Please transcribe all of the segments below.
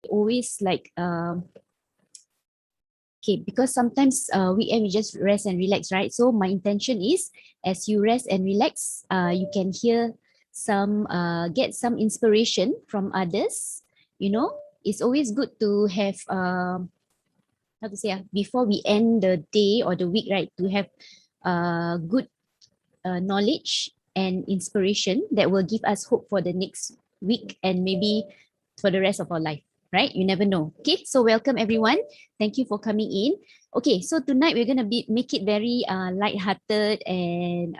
always like okay, because sometimes weekend we just rest and relax, right? So my intention is, as you rest and relax, you can hear some get some inspiration from others. You know, it's always good to have how to say before we end the day or the week, right? To have good knowledge and inspiration that will give us hope for the next week and maybe for the rest of our life, right? You never know. Okay, so welcome everyone. Thank you for coming in. Okay, so tonight we're gonna make it very light-hearted and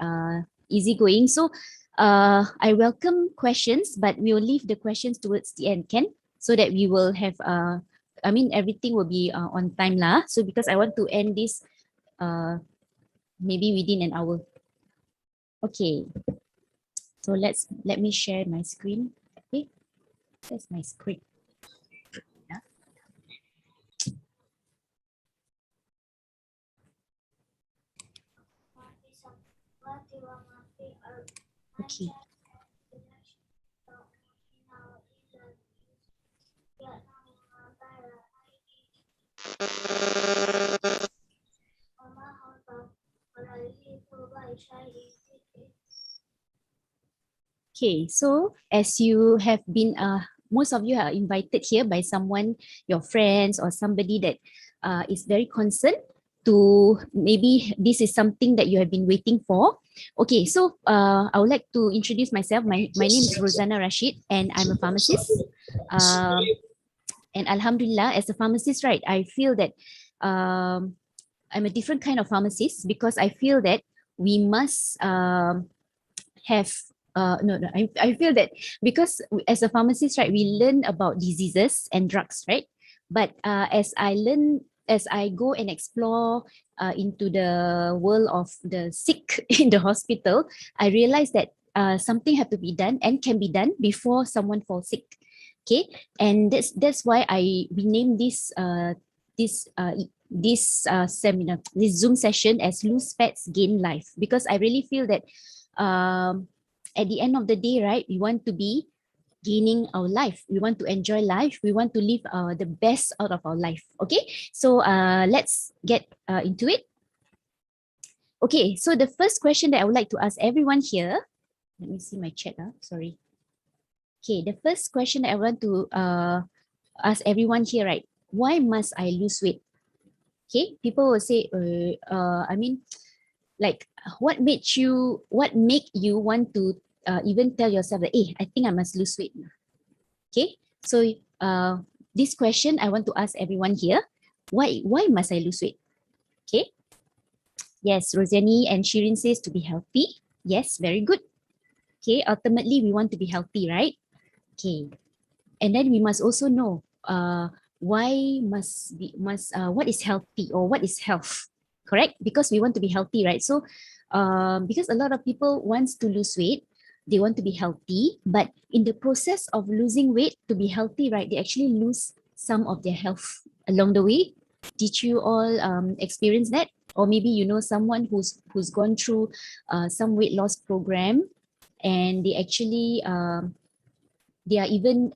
easygoing. So I welcome questions, but we will leave the questions towards the end, Ken, so that we will have I mean everything will be on time lah. So because I want to end this maybe within an hour. Okay, so let me share my screen. Okay, that's my screen. Yeah. Okay. Okay, so as you have been, most of you are invited here by someone, your friends or somebody that is very concerned to maybe this is something that you have been waiting for. Okay, so I would like to introduce myself. My name is Rosanna Rashid and I'm a pharmacist. And Alhamdulillah, as a pharmacist, right, I feel that I'm a different kind of pharmacist because I feel that we must have I feel that because as a pharmacist, right, we learn about diseases and drugs, right? But as I go and explore into the world of the sick in the hospital, I realize that something have to be done and can be done before someone falls sick. Okay, and that's why we name this seminar, this Zoom session as Lose Pets Gain Life, because I really feel that at the end of the day, right, we want to be gaining our life. We want to enjoy life. We want to live the best out of our life. Okay, so let's get into it. Okay, so the first question that I would like to ask everyone here, let me see my chat. Sorry. Okay, the first question that I want to ask everyone here, right? Why must I lose weight? Okay, people will say, I mean, like, what make you want to even tell yourself that, hey, I think I must lose weight. Okay, so this question I want to ask everyone here. Why must I lose weight? Okay. Yes, Rosani and Shirin says to be healthy. Yes, very good. Okay, ultimately we want to be healthy, right? Okay. And then we must also know why what is healthy or what is health, correct? Because we want to be healthy, right? So because a lot of people wants to lose weight, they want to be healthy, but in the process of losing weight to be healthy, right, they actually lose some of their health along the way. Did you all experience that? Or maybe you know someone who's gone through some weight loss program, and they actually they are even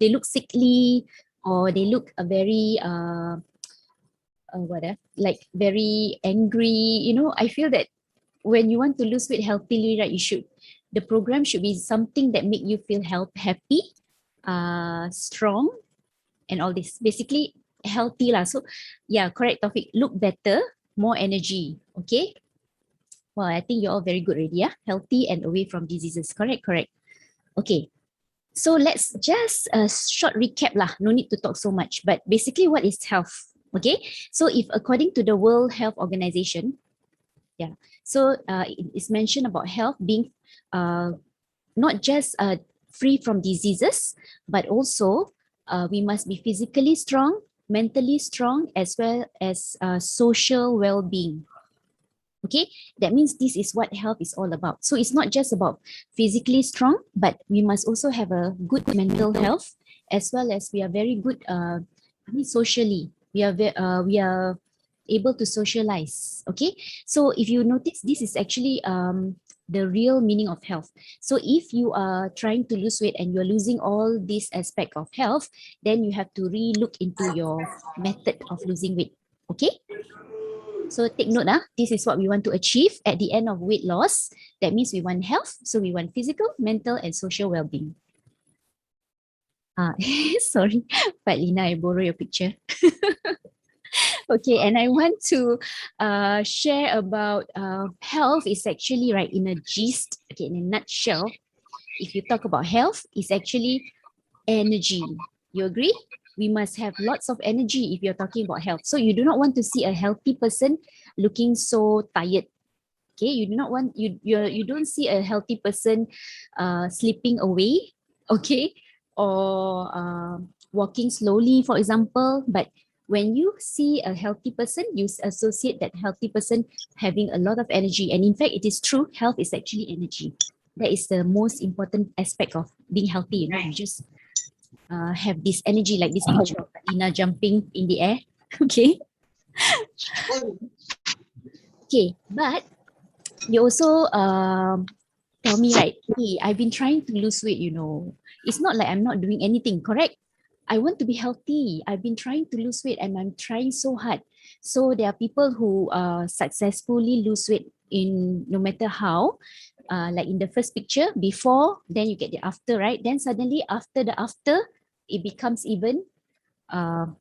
they look sickly, or they look very like very angry. You know, I feel that when you want to lose weight healthily, right, the program should be something that make you feel happy, strong, and all this. Basically, healthy lah. So, yeah, correct, Taufik. Look better, more energy. Okay. Well, I think you're all very good already. Yeah, healthy and away from diseases. Correct, correct. Okay. So let's just a short recap lah. No need to talk so much. But basically, what is health? Okay. So if according to the World Health Organization, yeah. So it's mentioned about health being not just free from diseases, but also we must be physically strong, mentally strong, as well as social well-being. Okay, that means this is what health is all about. So it's not just about physically strong, but we must also have a good mental health, as well as we are very good socially. We are able to socialize. Okay, so if you notice, this is actually the real meaning of health. So if you are trying to lose weight and you're losing all this aspect of health, then you have to re-look into your method of losing weight. Okay? So take note, this is what we want to achieve at the end of weight loss. That means we want health. So we want physical, mental, and social well-being. Sorry, but Lina, I borrow your picture. Okay, and I want to share about health is actually, right, in a gist, okay, in a nutshell, if you talk about health, it's actually energy. You agree? We must have lots of energy if you're talking about health. So you do not want to see a healthy person looking so tired. Okay, you do not want you don't see a healthy person sleeping away, okay, or walking slowly, for example. But when you see a healthy person, you associate that healthy person having a lot of energy. And in fact, it is true, health is actually energy. That is the most important aspect of being healthy. You know, you just have this energy, like this picture of Lina jumping in the air. Okay. Okay, but you also tell me, right, hey, I've been trying to lose weight, you know. It's not like I'm not doing anything, correct? I want to be healthy. I've been trying to lose weight and I'm trying so hard. So there are people who successfully lose weight in no matter how. Like in the first picture, before, then you get the after, right? Then suddenly after the after, it becomes even uh,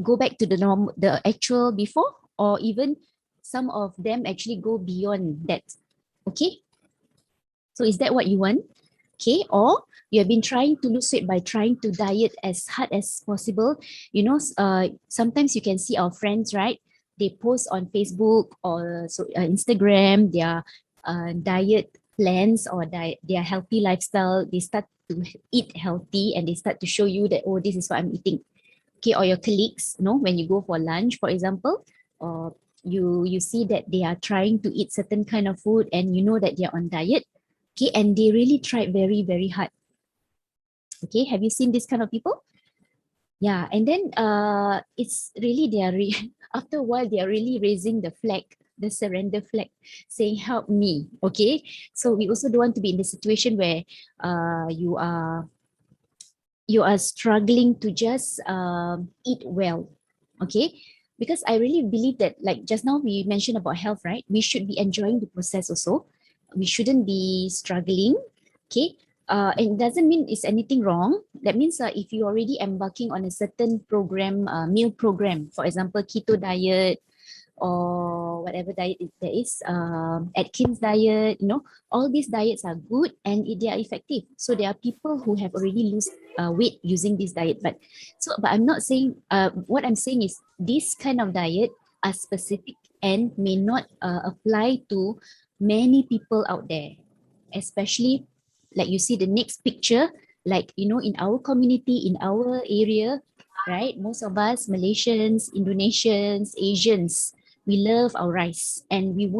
go back to the norm, the actual before, or even some of them actually go beyond that. Okay, so is that what you want? Okay, or you have been trying to lose weight by trying to diet as hard as possible. You know, sometimes you can see our friends, right? They post on Facebook or Instagram their diet plans or their healthy lifestyle. They start to eat healthy and they start to show you that, oh, this is what I'm eating. Okay, or your colleagues, you know, when you go for lunch, for example, or you see that they are trying to eat certain kind of food and you know that they're on diet. Okay, and they really tried very, very hard. Okay, have you seen this kind of people? Yeah, and then it's really after a while they are really raising the flag, the surrender flag, saying help me. Okay, so we also don't want to be in the situation where you are struggling to just eat well. Okay, because I really believe that, like just now we mentioned about health, right? We should be enjoying the process also. We shouldn't be struggling. Okay, and it doesn't mean it's anything wrong. That means if you're already embarking on a certain program, meal program, for example keto diet or whatever diet there is, Atkins diet, you know, all these diets are good and they are effective. So there are people who have already lose weight using this diet. But I'm not saying, what I'm saying is this kind of diet are specific and may not apply to many people out there, especially like you see the next picture, like, you know, in our community, in our area, right? Most of us, Malaysians, Indonesians, Asians, we love our rice and we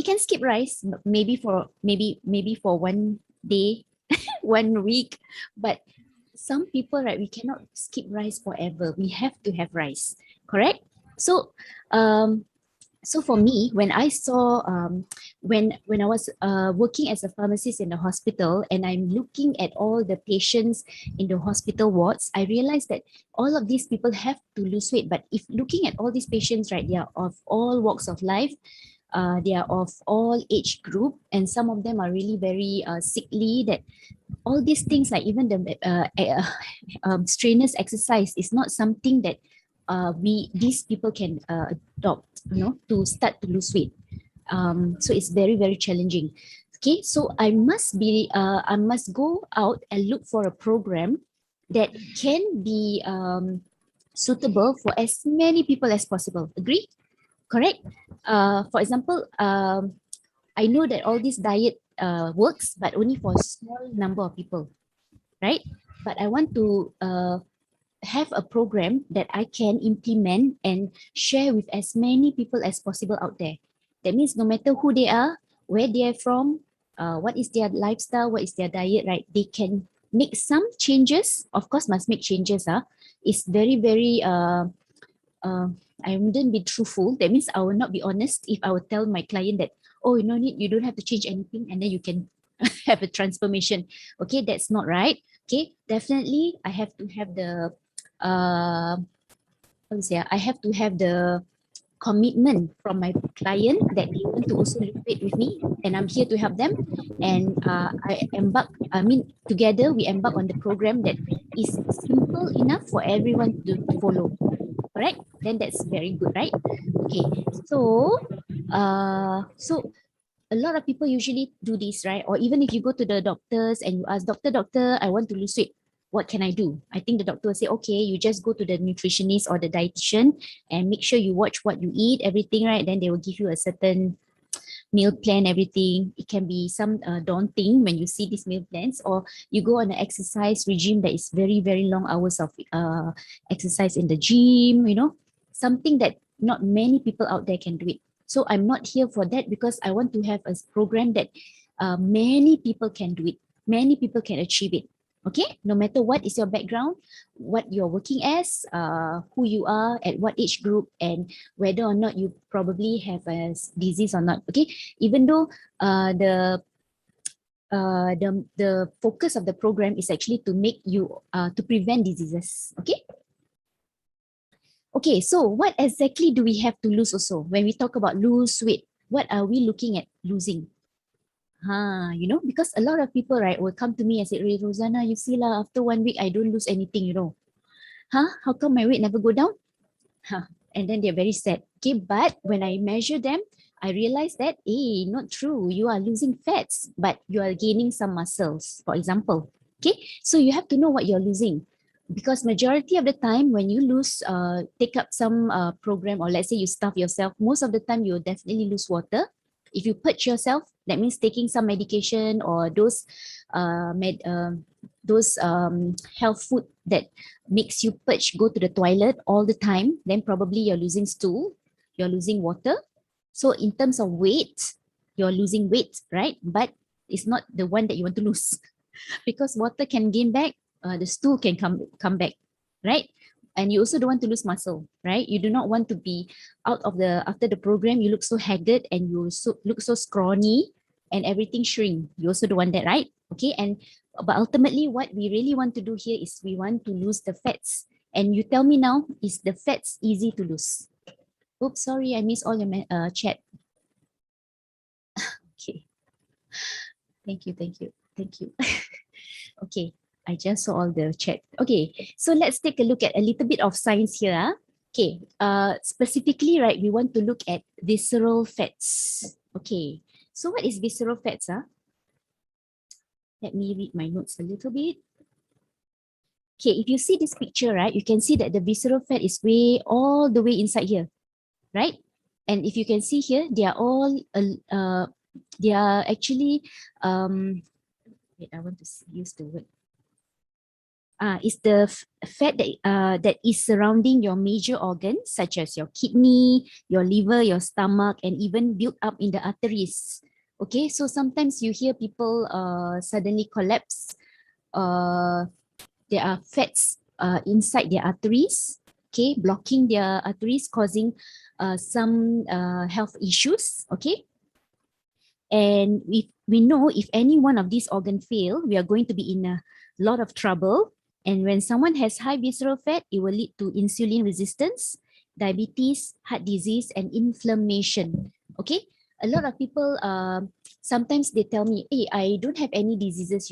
can skip rice maybe for one day, 1 week, but some people, right, we cannot skip rice forever. We have to have rice, correct? So um so for me, when I saw when I was working as a pharmacist in the hospital and I'm looking at all the patients in the hospital wards, I realized that all of these people have to lose weight. But if looking at all these patients, right, they are of all walks of life, they are of all age group, and some of them are really very sickly. That all these things, like even the strenuous exercise, is not something that we these people can adopt, you know, to start to lose weight. So it's very, very challenging. Okay, so I must go out and look for a program that can be suitable for as many people as possible. Agree? Correct? For example, I know that all this diet works, but only for a small number of people, right? But I want to have a program that I can implement and share with as many people as possible out there. That means no matter who they are, where they are from, what is their lifestyle, what is their diet, right? They can make some changes. Of course, must make changes. It's very, very, I wouldn't be truthful. That means I will not be honest if I would tell my client that, oh, you don't have to change anything, and then you can have a transformation. Okay, that's not right. Okay, definitely I have to have the how to say, I have to have the commitment from my client that they want to also lose weight with me, and I'm here to help them. And together we embark on the program that is simple enough for everyone to follow. Correct? Then that's very good, right? Okay. So a lot of people usually do this, right? Or even if you go to the doctors and you ask, doctor, I want to lose weight. What can I do? I think the doctor will say, okay, you just go to the nutritionist or the dietitian and make sure you watch what you eat, everything, right? Then they will give you a certain meal plan, everything. It can be some daunting when you see these meal plans, or you go on an exercise regime that is very, very long hours of exercise in the gym, something that not many people out there can do it. So I'm not here for that, because I want to have a program that many people can do it. Many people can achieve it. Okay, no matter what is your background, what you're working as, who you are, at what age group, and whether or not you probably have a disease or not. Okay, even though the focus of the program is actually to make you to prevent diseases. Okay, so what exactly do we have to lose also? When we talk about lose weight, what are we looking at losing? Because a lot of people, right, will come to me and say, "Hey, Rosanna, you see lah, after 1 week, I don't lose anything. How come my weight never go down?" Huh. And then they're very sad. Okay, but when I measure them, I realize that, not true. You are losing fats, but you are gaining some muscles, for example. Okay, so you have to know what you're losing. Because majority of the time when you take up some program, or let's say you starve yourself, most of the time you will definitely lose water. If you purge yourself, that means taking some medication or those health food that makes you purge, go to the toilet all the time, then probably you're losing stool, you're losing water. So in terms of weight, you're losing weight, right? But it's not the one that you want to lose because water can gain back, the stool can come back, right? And you also don't want to lose muscle, right? You do not want to be after the program, you look so haggard and you look so scrawny and everything shrink. You also don't want that, right? Okay, but ultimately what we really want to do here is we want to lose the fats. And you tell me now, is the fats easy to lose? Oops, sorry, I missed all your chat. Okay, thank you. Okay, I just saw all the chat. Okay, so let's take a look at a little bit of science here. Okay, specifically, right, we want to look at visceral fats. Okay, so what is visceral fats? Let me read my notes a little bit. Okay, if you see this picture, right, you can see that the visceral fat is all the way inside here, right? And if you can see here, they are all, they are actually, wait, I want to use the word. Is the fat that is surrounding your major organs, such as your kidney, your liver, your stomach, and even built up in the arteries. Okay, so sometimes you hear people suddenly collapse. There are fats inside their arteries, okay, blocking their arteries, causing some health issues, okay. And we know if any one of these organs fail, we are going to be in a lot of trouble. And when someone has high visceral fat, it will lead to insulin resistance, diabetes, heart disease, and inflammation. Okay, a lot of people sometimes they tell me, "Hey, I don't have any diseases.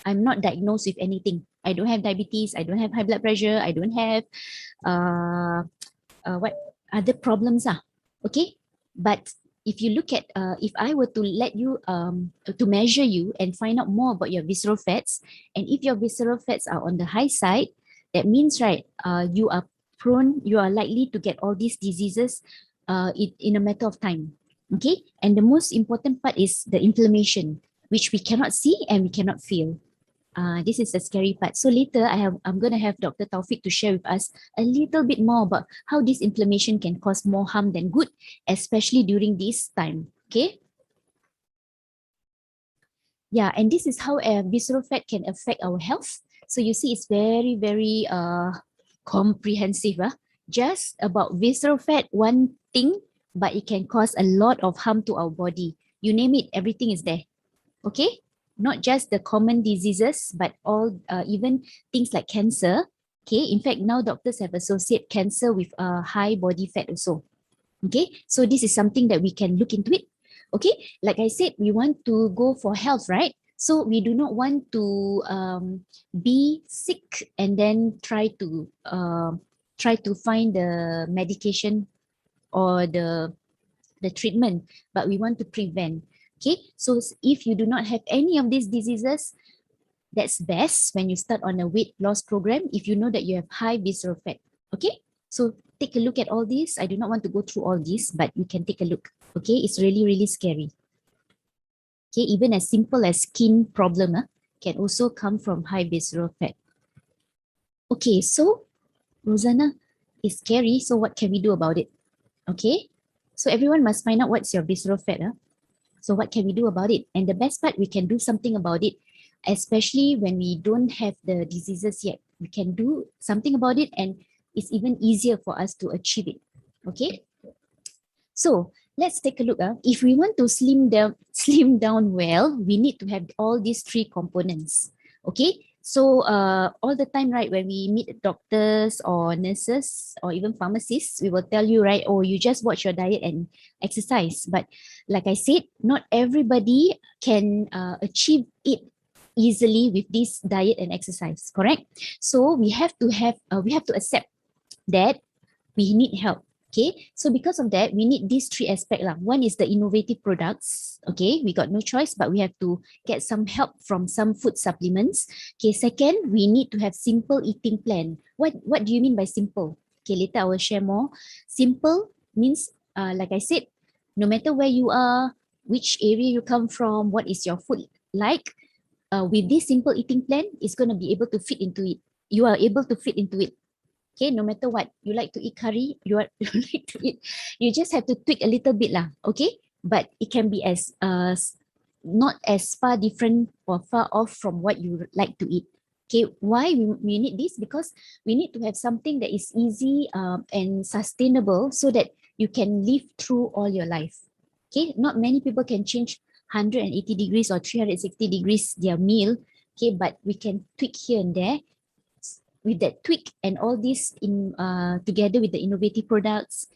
I'm not diagnosed with anything. I don't have diabetes. I don't have high blood pressure. I don't have what other problems are." Okay, but if you look at if I were to let you to measure you and find out more about your visceral fats, and if your visceral fats are on the high side, that means, right, you are likely to get all these diseases in a matter of time. Okay, and the most important part is the inflammation, which we cannot see and we cannot feel. This is the scary part. So later I'm going to have Dr. Taufik to share with us a little bit more about how this inflammation can cause more harm than good, especially during this time. Okay. Yeah, and this is how visceral fat can affect our health. So you see, it's very, very comprehensive. Just about visceral fat, one thing, but it can cause a lot of harm to our body. You name it, everything is there. Okay, not just the common diseases, but all even things like cancer. Okay, in fact, now doctors have associated cancer with high body fat also. Okay, so this is something that we can look into it. Okay, like I said, we want to go for health, right? So we do not want to be sick and then try to find the medication or the treatment, but we want to prevent. Okay, so if you do not have any of these diseases, that's best when you start on a weight loss program if you know that you have high visceral fat. Okay, so take a look at all this. I do not want to go through all this, but you can take a look. Okay, it's really, really scary. Okay, even as simple as skin problem can also come from high visceral fat. Okay, so Rosanna, it's scary. So what can we do about it? Okay, so everyone must find out what's your visceral fat. So what can we do about it? And the best part, we can do something about it, especially when we don't have the diseases yet. We can do something about it, and it's even easier for us to achieve it. Okay. So let's take a look. If we want to slim down well, we need to have all these three components. Okay. So all the time, right, when we meet doctors or nurses or even pharmacists, we will tell you, right, oh, you just watch your diet and exercise. But like I said, not everybody can achieve it easily with this diet and exercise. Correct. So we have to accept that we need help. Okay, so because of that, we need these three aspects. One is the innovative products. Okay, we got no choice, but we have to get some help from some food supplements. Okay, second, we need to have simple eating plan. What do you mean by simple? Okay, later I will share more. Simple means, like I said, no matter where you are, which area you come from, what is your food like, with this simple eating plan, it's going to be able to fit into it. You are able to fit into it. Okay, no matter what, you like to eat curry, you like to eat, you just have to tweak a little bit lah. Okay, but it can be as not as far different or far off from what you like to eat. Okay, why we need this? Because we need to have something that is easy and sustainable so that you can live through all your life. Okay, not many people can change 180 degrees or 360 degrees their meal. Okay, but we can tweak here and there. With that tweak and all this in together with the innovative products,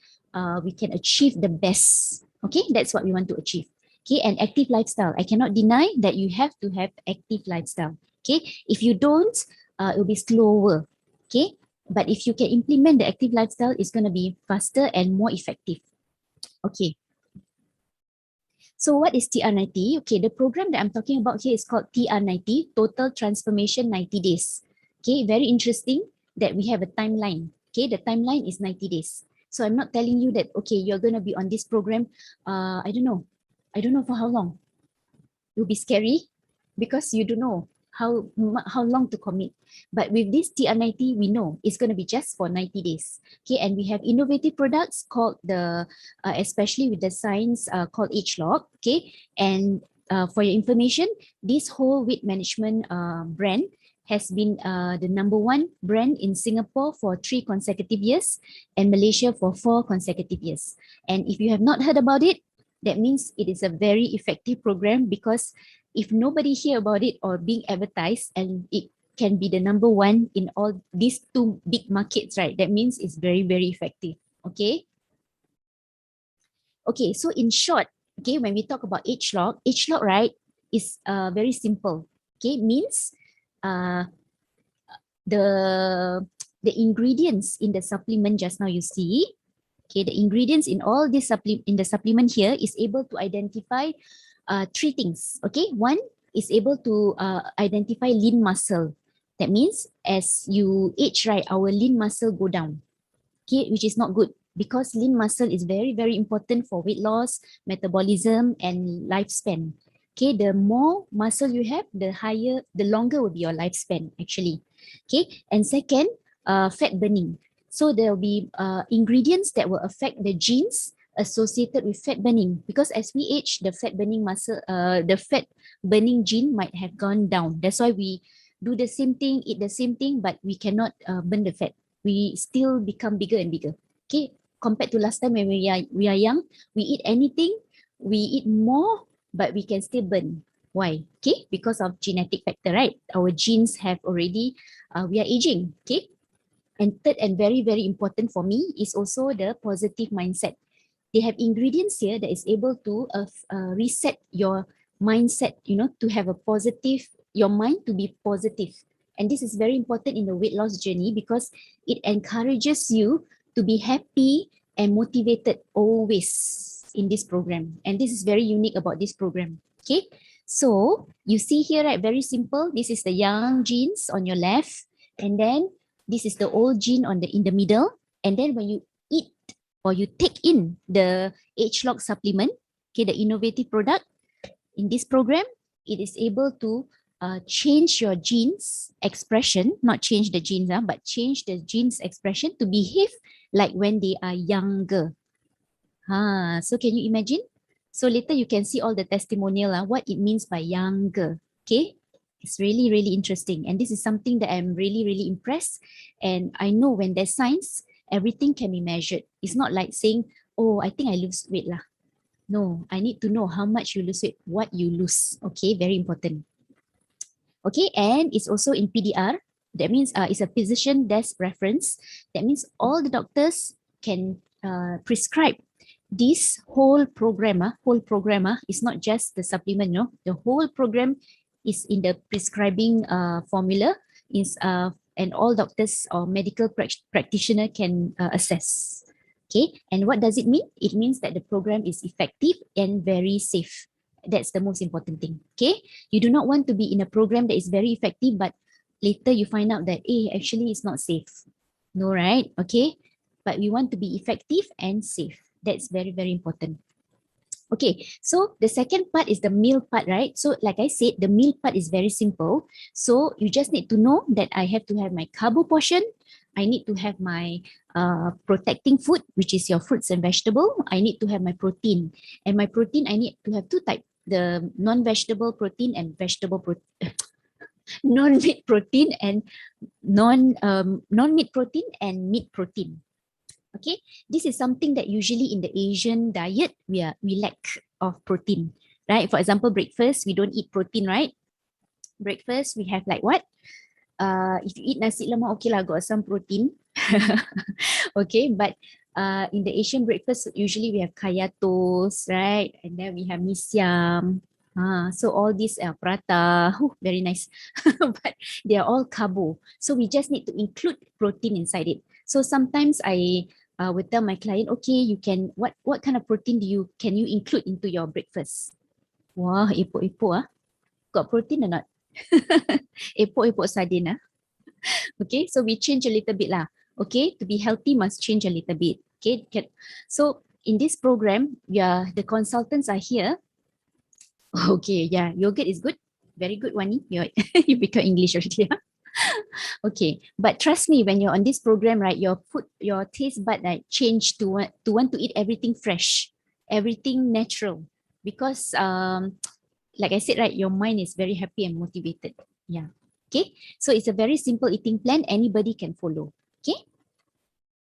we can achieve the best. Okay, that's what we want to achieve. Okay, and active lifestyle. I cannot deny that you have to have active lifestyle. Okay, if you don't, it will be slower. Okay, but if you can implement the active lifestyle, it's going to be faster and more effective. Okay. So what is TR90? Okay, the program that I'm talking about here is called TR90, Total Transformation 90 Days. Okay, very interesting that we have a timeline. Okay, the timeline is 90 days. So I'm not telling you that, okay, you're going to be on this program, I don't know. I don't know for how long. It will be scary because you don't know how long to commit. But with this TR90, we know it's going to be just for 90 days. Okay, and we have innovative products called especially with the science called AgeLog. Okay, and for your information, this whole weight management brand has been the number one brand in Singapore for 3 consecutive years and Malaysia for 4 consecutive years. And if you have not heard about it, that means it is a very effective program, because if nobody hear about it or being advertised and it can be the number one in all these 2 big markets, right? That means it's very, very effective. Okay. Okay. So in short, okay, when we talk about age log, right, is very simple. Okay. Means uh, the ingredients in the supplement just now you see. Okay, the ingredients in all this in the supplement here is able to identify 3 things. Okay, one is able to identify lean muscle. That means as you age, right, our lean muscle go down. Okay, which is not good, because lean muscle is very, very important for weight loss, metabolism, and lifespan. Okay, the more muscle you have, the longer will be your lifespan actually. Okay, and second, fat burning. So there will be ingredients that will affect the genes associated with fat burning, because as we age, the fat burning gene might have gone down. That's why we do the same thing, eat the same thing, but we cannot burn the fat. We still become bigger and bigger. Okay, compared to last time when we are young, we eat anything, we eat more, but we can still burn. Why? Okay, because of genetic factor, right? Our genes have already, we are aging. Okay, and third and very, very important for me is also the positive mindset. They have ingredients here that is able to reset your mindset, to have a positive, your mind to be positive. And this is very important in the weight loss journey because it encourages you to be happy and motivated always in this program. And this is very unique about this program. Okay. So you see here, right? Very simple. This is the young genes on your left. And then this is the old gene on the in the middle. And then when you eat or you take in the age lock supplement, okay, the innovative product in this program, it is able to change your genes expression, not change the genes, but change the genes expression to behave like when they are younger. So can you imagine? So later you can see all the testimonial, what it means by younger. Okay, it's really, really interesting. And this is something that I'm really, really impressed. And I know when there's science, everything can be measured. It's not like saying, oh, I think I lose weight lah. No, I need to know how much you lose weight, what you lose. Okay, very important. Okay, and it's also in PDR. That means it's a physician desk reference. That means all the doctors can prescribe this whole program. Is not just the supplement. The whole program is in the prescribing formula. And all doctors or medical practitioner can assess. Okay, and what does it mean? It means that the program is effective and very safe. That's the most important thing. Okay, you do not want to be in a program that is very effective, but later you find out that, actually it's not safe. No, right? Okay, but we want to be effective and safe. That's very, very important. Okay, so the second part is the meal part, right? So like I said, the meal part is very simple. So you just need to know that I have to have my carbo portion. I need to have my protecting food, which is your fruits and vegetable. I need to have my protein. And my protein, I need to have two types, the non-vegetable protein and vegetable protein. Non-meat protein and non-meat protein and meat protein. Okay, this is something that usually in the Asian diet we lack of protein, right? For example, breakfast we don't eat protein, right? Breakfast we have like what? If you eat nasi lemak, okay lah, got some protein. Okay, but in the Asian breakfast usually we have kaya toast, right? And then we have mee siam. So all these prata, very nice. But they are all carbo. So we just need to include protein inside it. So sometimes I would tell my client, okay, you can, what kind of protein can you include into your breakfast? Wah, epok-epok got protein or not? Epok-epok sardine. Okay, so we change a little bit lah. Okay, to be healthy must change a little bit. Okay, so in this program, the consultants are here. Okay, yeah, yogurt is good. Very good, Wani. You become English already. Okay, but trust me, when you're on this program, right, your taste bud, right, change to want to eat everything fresh, everything natural, because like I said, right, your mind is very happy and motivated. Yeah. Okay, so it's a very simple eating plan. Anybody can follow. Okay.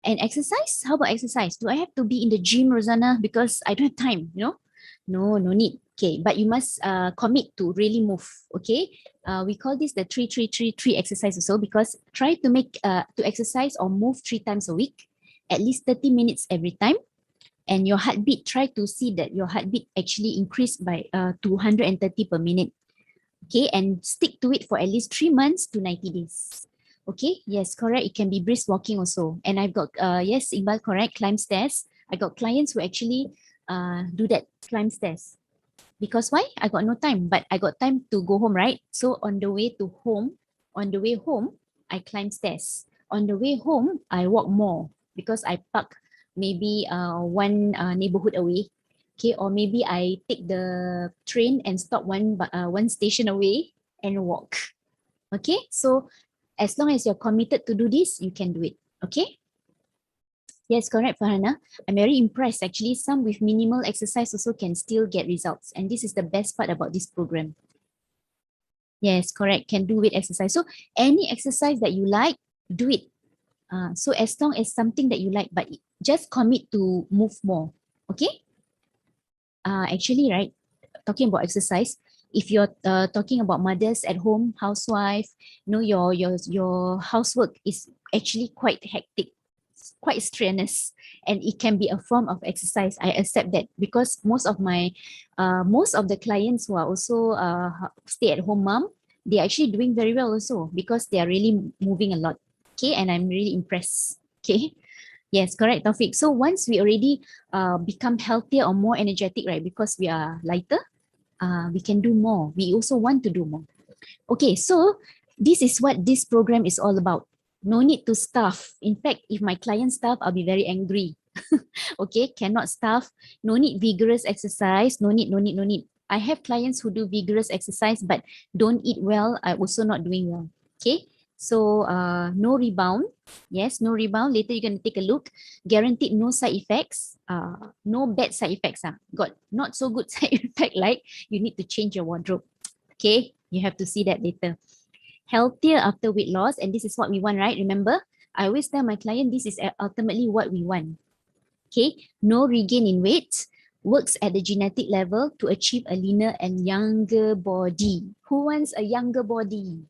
And exercise? How about exercise? Do I have to be in the gym, Rosanna? Because I don't have time, No, no need. Okay, but you must commit to really move. Okay, we call this the 3-3-3-3 exercise also, because try to make to exercise or move 3 times a week, at least 30 minutes every time. And your heartbeat, try to see that your heartbeat actually increased by 230 per minute. Okay, and stick to it for at least 3 months to 90 days. Okay, yes, correct. It can be brisk walking also. And I've got, yes, Iqbal, correct, climb stairs. I got clients who actually do that, climb stairs. Because why? I got no time, but I got time to go home, right? So on the way home, I climb stairs. On the way home, I walk more because I park maybe one neighborhood away. Okay, or maybe I take the train and stop one station away and walk. Okay, so as long as you're committed to do this, you can do it. Okay. Yes, correct, Farhana. I'm very impressed. Actually, some with minimal exercise also can still get results. And this is the best part about this program. Yes, correct. Can do with exercise. So any exercise that you like, do it. So as long as something that you like, but just commit to move more. Okay. Actually, right, talking about exercise, if you're talking about mothers at home, housewife, your housework is actually quite hectic, quite strenuous, and it can be a form of exercise. I accept that because most of the clients who are also stay at home mom, they're actually doing very well also because they are really moving a lot. Okay, and I'm really impressed. Okay. Yes, correct, Taufik. So once we already become healthier or more energetic, right? Because we are lighter, we can do more. We also want to do more. Okay, so this is what this program is all about. No need to starve. In fact, if my client starve, I'll be very angry. Okay, cannot starve. No need vigorous exercise. No need, no need, no need. I have clients who do vigorous exercise but don't eat well. I'm also not doing well. Okay, so no rebound. Yes, no rebound. Later you're going to take a look. Guaranteed no side effects. No bad side effects. Got not so good side effect like you need to change your wardrobe. Okay, you have to see that later. Healthier after weight loss, and this is what we want, right? Remember, I always tell my client this is ultimately what we want. Okay, no regain in weight, works at the genetic level to achieve a leaner and younger body. Who wants a younger body?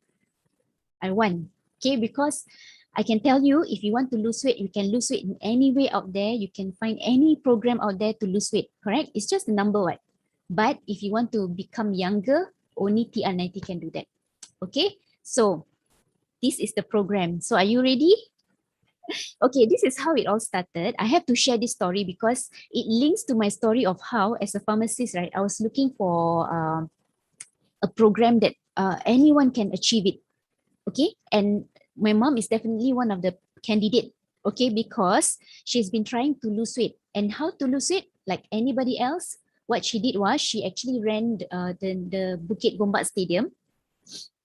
I want. Okay, because I can tell you, if you want to lose weight, you can lose weight in any way out there. You can find any program out there to lose weight, correct? It's just the number one. But if you want to become younger, only TR90 can do that. Okay, so this is the program. So are you ready? Okay, this is how it all started. I have to share this story because it links to my story of how, as a pharmacist, right, I was looking for a program that anyone can achieve it. Okay, and my mom is definitely one of the candidate. Okay, because she's been trying to lose weight, and how to lose weight like anybody else. What she did was she actually ran the Bukit Gombak Stadium.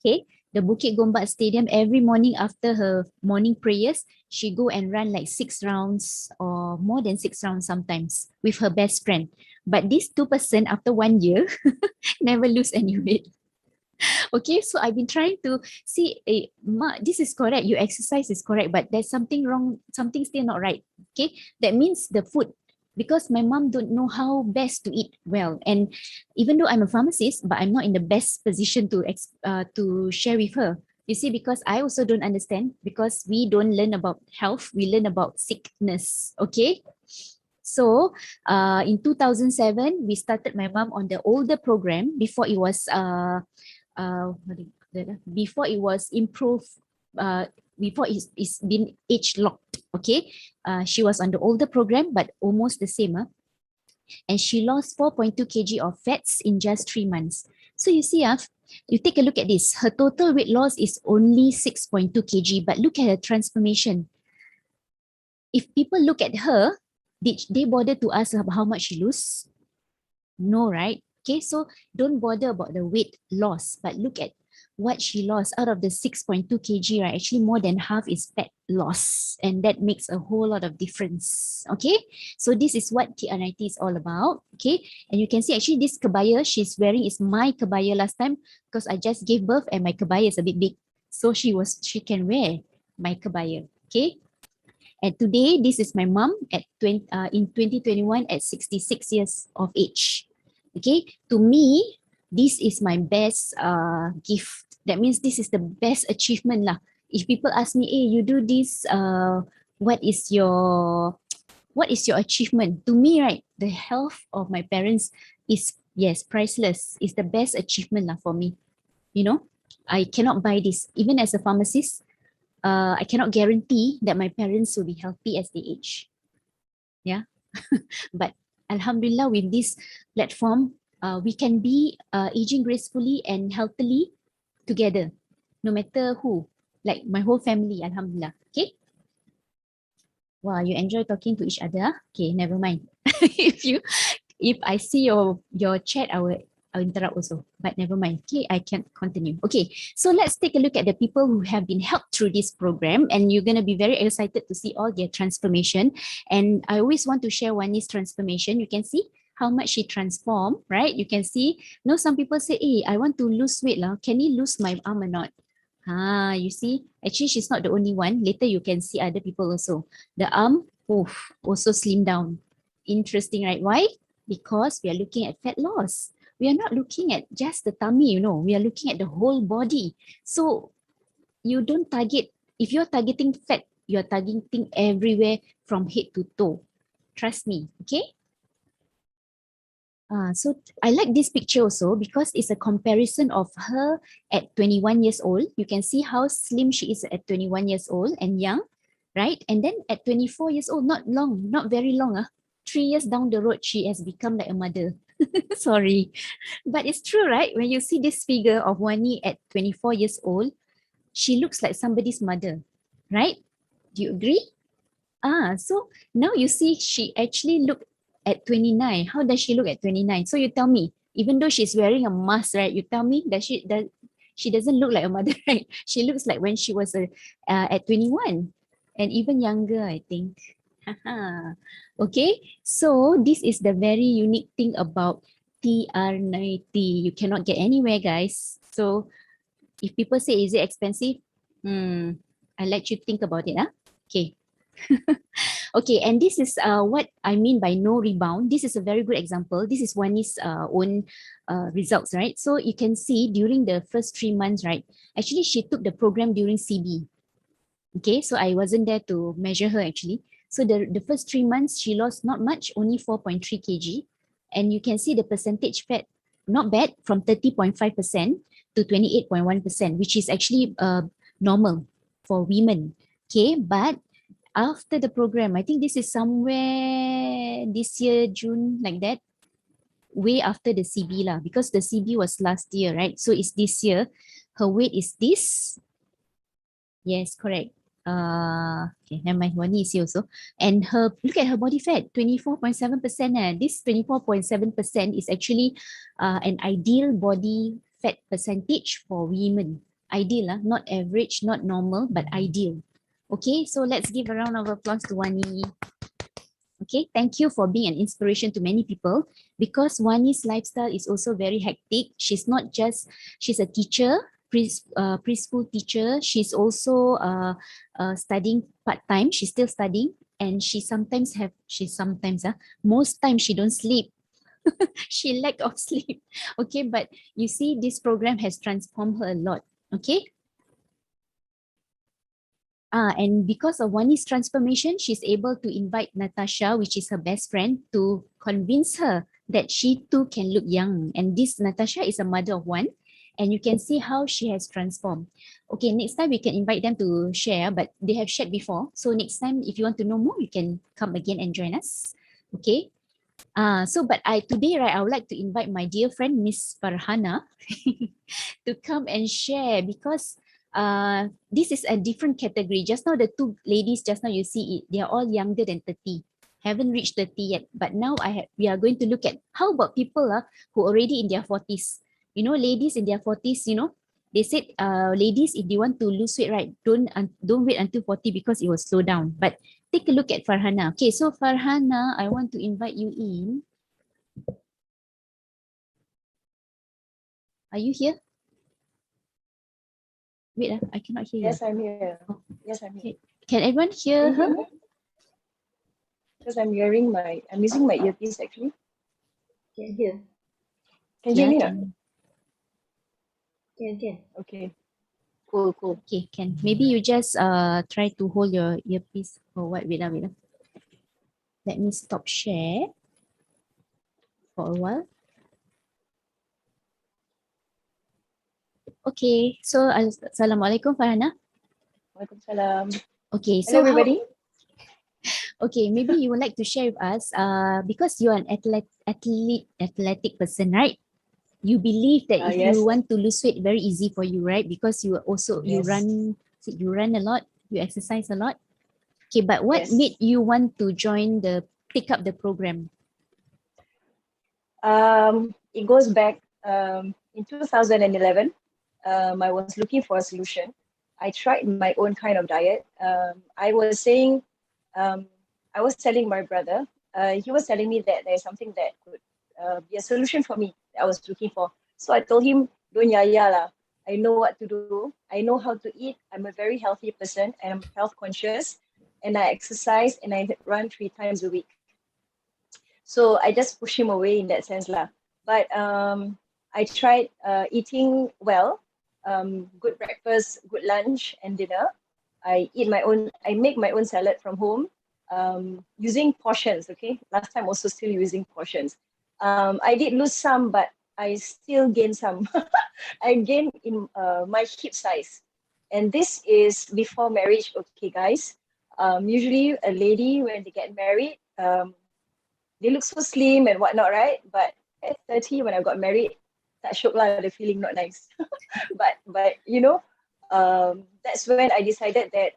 Okay, the Bukit Gombak Stadium every morning after her morning prayers, she go and run like 6 rounds or more than 6 rounds sometimes with her best friend. But this 2% after 1 year never lose any weight. Okay, so I've been trying to see, Ma, this is correct, you exercise is correct, but there's something wrong, something still not right. Okay, that means the food, because my mom don't know how best to eat well. And even though I'm a pharmacist, but I'm not in the best position to share with her. You see, because I also don't understand, because we don't learn about health, we learn about sickness. Okay, so in 2007, we started my mom on the older program before it was before it was improved, before it's been age locked. Okay, she was on the older program but almost the same, and she lost 4.2 kg of fats in just 3 months. So you see, you take a look at this, her total weight loss is only 6.2 kg, but look at her transformation. If people look at her, did they bother to ask her how much she lose? No, right? Okay, so don't bother about the weight loss, but look at what she lost. Out of the 6.2 kg, right, actually more than half is fat loss, and that makes a whole lot of difference. Okay, so this is what TR90 is all about. Okay, and you can see actually this kebaya she's wearing is my kebaya last time, because I just gave birth and my kebaya is a bit big, so she can wear my kebaya. Okay, and today this is my mom at in 2021 at 66 years of age. Okay, to me, this is my best gift. That means this is the best achievement lah. If people ask me, hey, you do this, what is your achievement? To me, right, the health of my parents is, yes, priceless. It's the best achievement lah for me. You know, I cannot buy this. Even as a pharmacist, I cannot guarantee that my parents will be healthy as they age. Yeah, but Alhamdulillah, with this platform, we can be aging gracefully and healthily together, no matter who. Like my whole family, Alhamdulillah. Okay. Wow, you enjoy talking to each other. Okay, never mind. If I see your chat, I'll interrupt also. But never mind. Okay, I can continue. Okay, so let's take a look at the people who have been helped through this program, and you're gonna be very excited to see all their transformation. And I always want to share Wani's transformation. You can see how much she transformed, right? You can see. Some people say, "Hey, I want to lose weight lah. Can he lose my arm or not?" You see, actually she's not the only one. Later you can see other people also. The arm, also slim down. Interesting, right? Why? Because we are looking at fat loss. we are not looking at just the tummy, we are looking at the whole body. So you don't target, if you're targeting fat, you're targeting everywhere from head to toe. Trust me, okay? So I like this picture also because it's a comparison of her at 21 years old. You can see how slim she is at 21 years old and young, right? And then at 24 years old, not long, not very long. 3 years down the road, she has become like a mother. Sorry. But it's true, right? When you see this figure of Wani at 24 years old, she looks like somebody's mother, right? Do you agree? So now you see she actually looked at 29. How does she look at 29? So you tell me, even though she's wearing a mask, right? You tell me that she doesn't look like a mother, right? She looks like when she was at 21 and even younger, I think. Okay, so this is the very unique thing about TR90. You cannot get anywhere, guys. So if people say, is it expensive? I'll let you think about it. Okay. Okay, and this is what I mean by no rebound. This is a very good example. This is Wani's own results, right? So you can see during the first 3 months, right? Actually, she took the program during CB. Okay, so I wasn't there to measure her actually. So the first 3 months, she lost not much, only 4.3 kg. And you can see the percentage fat, not bad, from 30.5% to 28.1%, which is actually normal for women. Okay, but after the program, I think this is somewhere this year, June, like that, way after the CB lah, because the CB was last year, right? So it's this year. Her weight is this. Yes, correct. Okay, never mind. Wani is here also. And her, look at her body fat, 24.7%. This 24.7% is actually an ideal body fat percentage for women. Ideal, not average, not normal, but ideal. Okay, so let's give a round of applause to Wani. Okay, thank you for being an inspiration to many people because Wani's lifestyle is also very hectic. She's not just, she's a teacher, preschool teacher. She's also studying part-time. She's still studying and most times she don't sleep. She lack of sleep. Okay, but you see this program has transformed her a lot. Okay. And because of Wani's transformation, she's able to invite Natasha, which is her best friend, to convince her that she too can look young. And this Natasha is a mother of one. And you can see how she has transformed. Okay, next time we can invite them to share, but they have shared before. So next time, if you want to know more, you can come again and join us. Okay. But today, right, I would like to invite my dear friend, Miss Farhana, to come and share because this is a different category. Just now, the two ladies, just now you see it, they are all younger than 30. Haven't reached 30 yet. But now we are going to look at how about people who are already in their 40s. You know, ladies in their 40s, they said ladies, if they want to lose weight, right, don't wait until 40 because it will slow down. But take a look at Farhana. Okay, so Farhana, I want to invite you in. Are you here? Wait, I cannot hear you. Yes, I'm here. Yes, I'm here. Can everyone hear her? Because I'm using my earpiece actually. Can hear. Can you hear me now? Can. Okay. Cool. Okay, can. Maybe you just try to hold your earpiece or what? Wait. Let me stop share for a while. Okay, so Assalamualaikum Farhana. Waalaikumsalam. Okay, so hello everybody. Okay, maybe you would like to share with us because you're an athletic person, right? You believe that if Yes. you want to lose weight, very easy for you, right? Because you also Yes. you run a lot, you exercise a lot. Okay, but what Yes. made you want to pick up the program? It goes back in 2011. I was looking for a solution. I tried my own kind of diet. I was telling my brother, he was telling me that there's something that could be a solution for me that I was looking for. So I told him, don't yaya lah. I know what to do. I know how to eat. I'm a very healthy person and I'm health conscious. And I exercise and I run 3 times a week. So I just push him away in that sense lah. But I tried eating well, good breakfast, good lunch and dinner. I make my own salad from home, using portions. Okay, last time also still using portions. I did lose some, but I still gained some. I gained in my hip size, and this is before marriage. Okay, guys. Usually a lady when they get married, they look so slim and whatnot, right? But at 30, when I got married, that shook lah, the feeling not nice. but that's when I decided that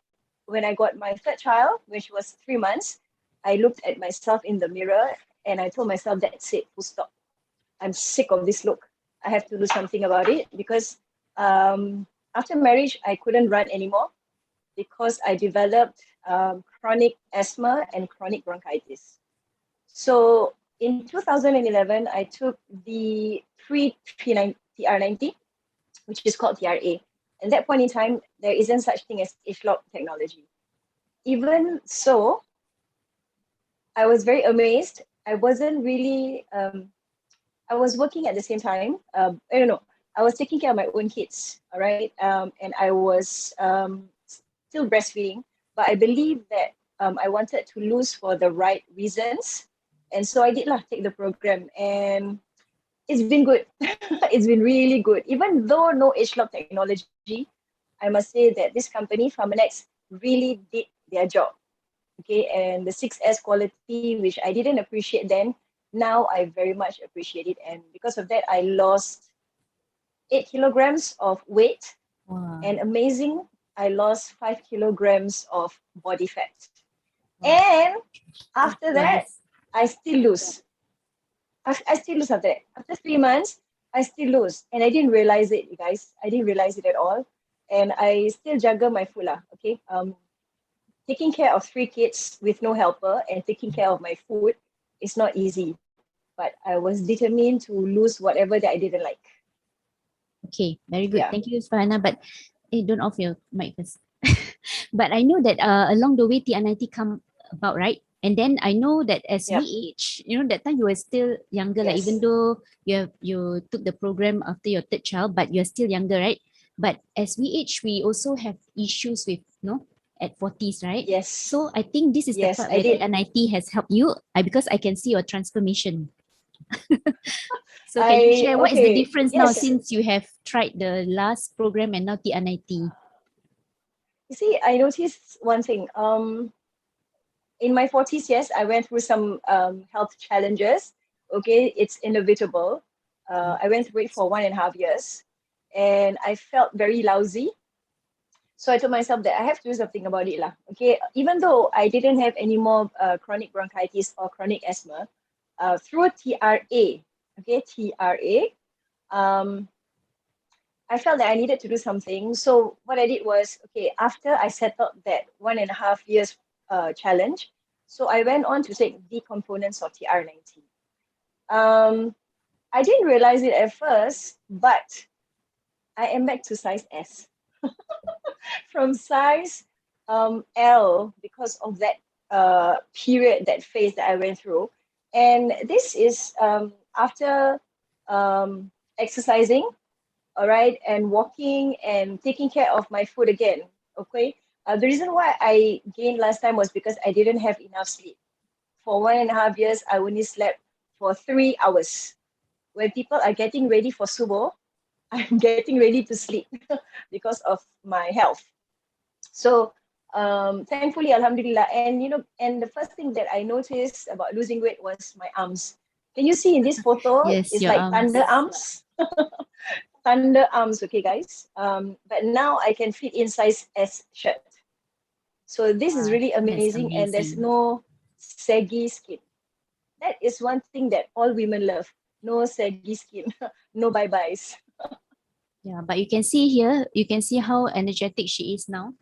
when I got my third child, which was 3 months, I looked at myself in the mirror and I told myself, that's it, full stop. I'm sick of this look. I have to do something about it because after marriage, I couldn't run anymore because I developed chronic asthma and chronic bronchitis. So in 2011, I took the pre-TR90, which is called TRA. At that point in time, there isn't such thing as age lock technology. Even so, I was very amazed. I wasn't really, I was working at the same time. I don't know, I was taking care of my own kids, all right? And I was still breastfeeding, but I believe that I wanted to lose for the right reasons. And so I did take the program, and it's been good. It's been really good. Even though no age lock technology, I must say that this company, Pharmanex, really did their job. Okay, and the 6S quality, which I didn't appreciate then, now I very much appreciate it. And because of that, I lost 8 kilograms of weight. Wow. And amazing, I lost 5 kilograms of body fat. Wow. And after that, Nice. I still lose. I still lose after that. After 3 months, I still lose. And I didn't realize it, you guys. I didn't realize it at all. And I still juggle my food, okay? Taking care of 3 kids with no helper and taking care of my food is not easy. But I was determined to lose whatever that I didn't like. Okay, very good. Yeah. Thank you, Farhana. But don't off your mic first. But I know that along the way, TR90 come about, right? And then I know that as Yeah. we age, that time you were still younger, like Yes. even though you took the program after your third child, but you're still younger, right? But as we age, we also have issues with, at 40s, right? Yes. So I think this is the Yes, part I where did. TR90 has helped you, because I can see your transformation. So can you share what is the difference now Yes. since you have tried the last program and now TR90? You see, I noticed one thing. In my 40s, yes, I went through some health challenges. Okay, it's inevitable. I went through it for 1.5 years and I felt very lousy. So I told myself that I have to do something about it. Okay, even though I didn't have any more chronic bronchitis or chronic asthma, through TRA, okay, TRA, I felt that I needed to do something. So what I did was, okay, after I settled that 1.5 years challenge, so I went on to take the components of TR90. I didn't realize it at first, but I am back to size S. From size L because of that period, that phase that I went through. And this is after exercising, all right, and walking and taking care of my food again, okay? The reason why I gained last time was because I didn't have enough sleep. For 1.5 years, I only slept for 3 hours. When people are getting ready for subuh, I'm getting ready to sleep because of my health. So thankfully, alhamdulillah, and the first thing that I noticed about losing weight was my arms. Can you see in this photo? Yes, it's your like arms. thunder arms. Thunder arms, okay, guys. But now I can fit in size S shirt. So this is really amazing, and there's no saggy skin. That is one thing that all women love. No saggy skin, no bye-byes. Yeah, but you can see here, you can see how energetic she is now.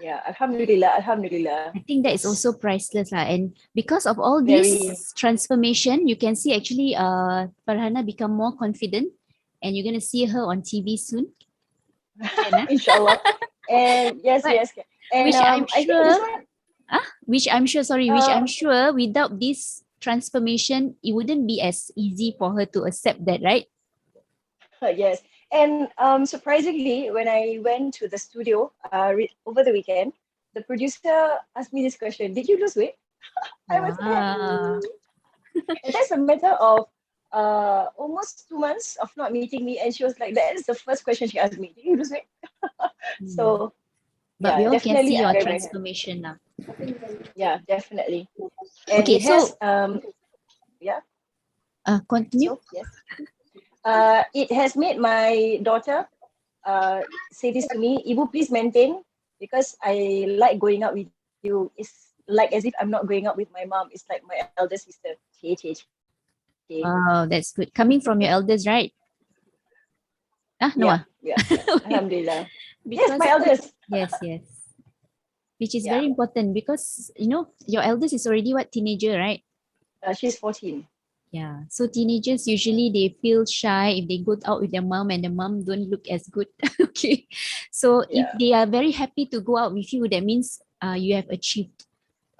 Yeah, alhamdulillah, alhamdulillah. I think that is also priceless. And because of all Very. this transformation, you can see actually Farhana become more confident, and you're going to see her on TV soon. Inshallah. And yes, But yes. And which I'm I think sure, this one, which I'm sure, which I'm sure without this transformation, it wouldn't be as easy for her to accept that, right? Yes. And surprisingly, when I went to the studio over the weekend, the producer asked me this question: Did you lose weight? I was like, Wow. and that's a matter of almost 2 months of not meeting me. And she was like, that is the first question she asked me: Did you lose weight? Hmm. So But we yeah, all can see definitely, I'm your very, very happy. transformation now. Yeah, definitely. And Okay, it has so yeah. continue. So yes, it has made my daughter say this to me: Ibu, please maintain, because I like going out with you. It's like as if I'm not going out with my mom. It's like my elder sister. Che, che, che. Wow, that's good. Coming from your elders, right? Ah, no, Yeah, yeah, yeah. Okay. Alhamdulillah. Yes, Because my eldest. yes, yes, which is Yeah, very important because your eldest is already what, teenager, right? she's 14. Yeah. So teenagers usually they feel shy if they go out with their mom and the mom don't look as good. Okay. So if Yeah. they are very happy to go out with you, that means you have achieved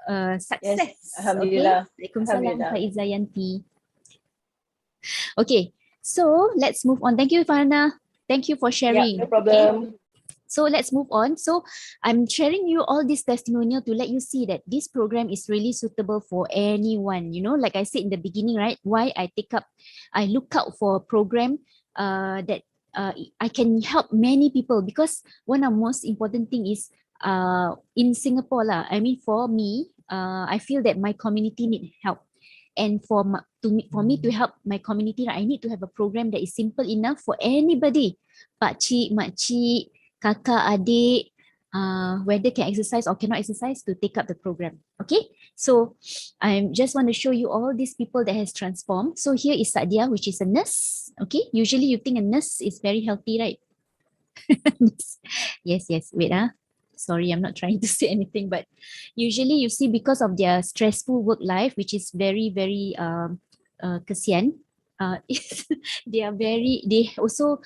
Yes, success. Okay. Alhamdulillah. Waalaikumsalam, Alhamdulillah. Faiza Yanti. Okay. So let's move on. Thank you, Farna. Thank you for Yeah, no sharing. Okay. problem. So let's move on. So I'm sharing you all this testimonial to let you see that this program is really suitable for anyone. Like I said in the beginning, right? Why I look out for a program that I can help many people, because one of the most important thing is in Singapore lah. I mean, for me, I feel that my community need help. And for me to help my community, right, I need to have a program that is simple enough for anybody. Pak cik, mak cik, kakak, adik, whether can exercise or cannot exercise, to take up the program. Okay, so I just want to show you all these people that has transformed. So here is Sadia, which is a nurse. Okay, usually you think a nurse is very healthy, right? Yes, yes. Wait, sorry, I'm not trying to say anything, but usually you see, because of their stressful work life, which is very, very kesian, they also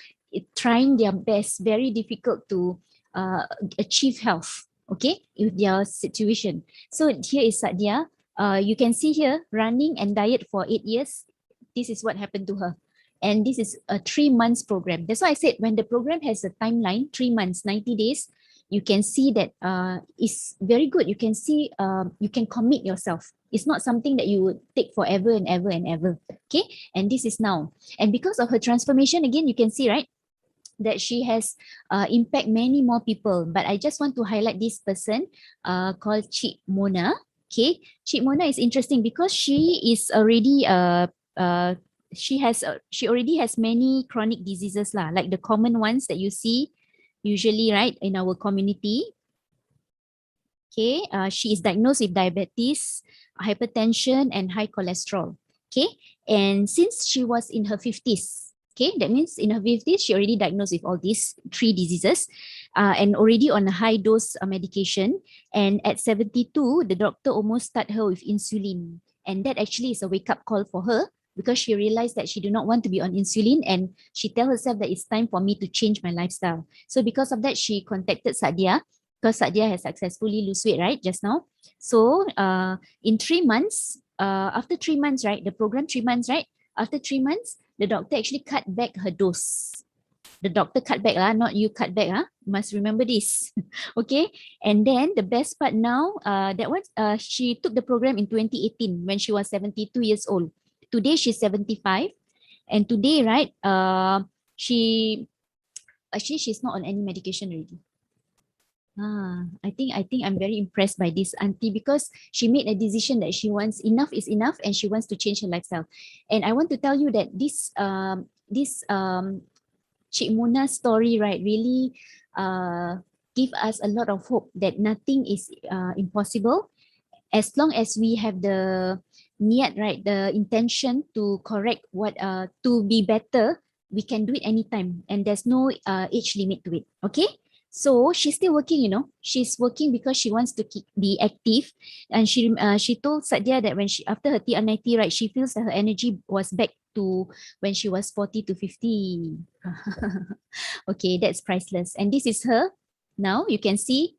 trying their best, very difficult to achieve health, okay, with their situation. So here is Sadia. You can see here, running and diet for 8 years. This is what happened to her. And this is a 3 months program. That's why I said, when the program has a timeline, 3 months, 90 days, you can see that it's very good. You can see, you can commit yourself. It's not something that you would take forever and ever and ever. Okay. And this is now. And because of her transformation, again, you can see, right, that she has impact many more people. But I just want to highlight this person called Cik Mona. Okay. Cik Mona is interesting because she is already she already has many chronic diseases lah, like the common ones that you see usually, right, in our community. Okay, she is diagnosed with diabetes, hypertension, and high cholesterol. Okay, and since she was in her 50s, okay, that means in her 50s, she already diagnosed with all these three diseases and already on a high dose medication. And at 72, the doctor almost start her with insulin. And that actually is a wake up call for her, because she realized that she do not want to be on insulin, and she tell herself that it's time for me to change my lifestyle. So because of that, she contacted Sadia, because Sadia has successfully lose weight, right, just now. So in 3 months, after 3 months, right, the program 3 months, right, after 3 months, the doctor actually cut back her dose. The doctor cut back, not you cut back. Must remember this. Okay. And then the best part now, that one, she took the program in 2018 when she was 72 years old. Today she's 75. And today, right, she actually she's not on any medication already. I think I'm very impressed by this auntie, because she made a decision that she wants, enough is enough, and she wants to change her lifestyle. And I want to tell you that this Cik Muna's story, right, really give us a lot of hope that nothing is impossible, as long as we have the niat, right, the intention to correct to be better. We can do it anytime, and there's no age limit to it. Okay. So she's still working, she's working because she wants to be active. And she told Sadia that when she, after her TR90, right, she feels that her energy was back to when she was 40 to 50. Okay, that's priceless. And this is her now. You can see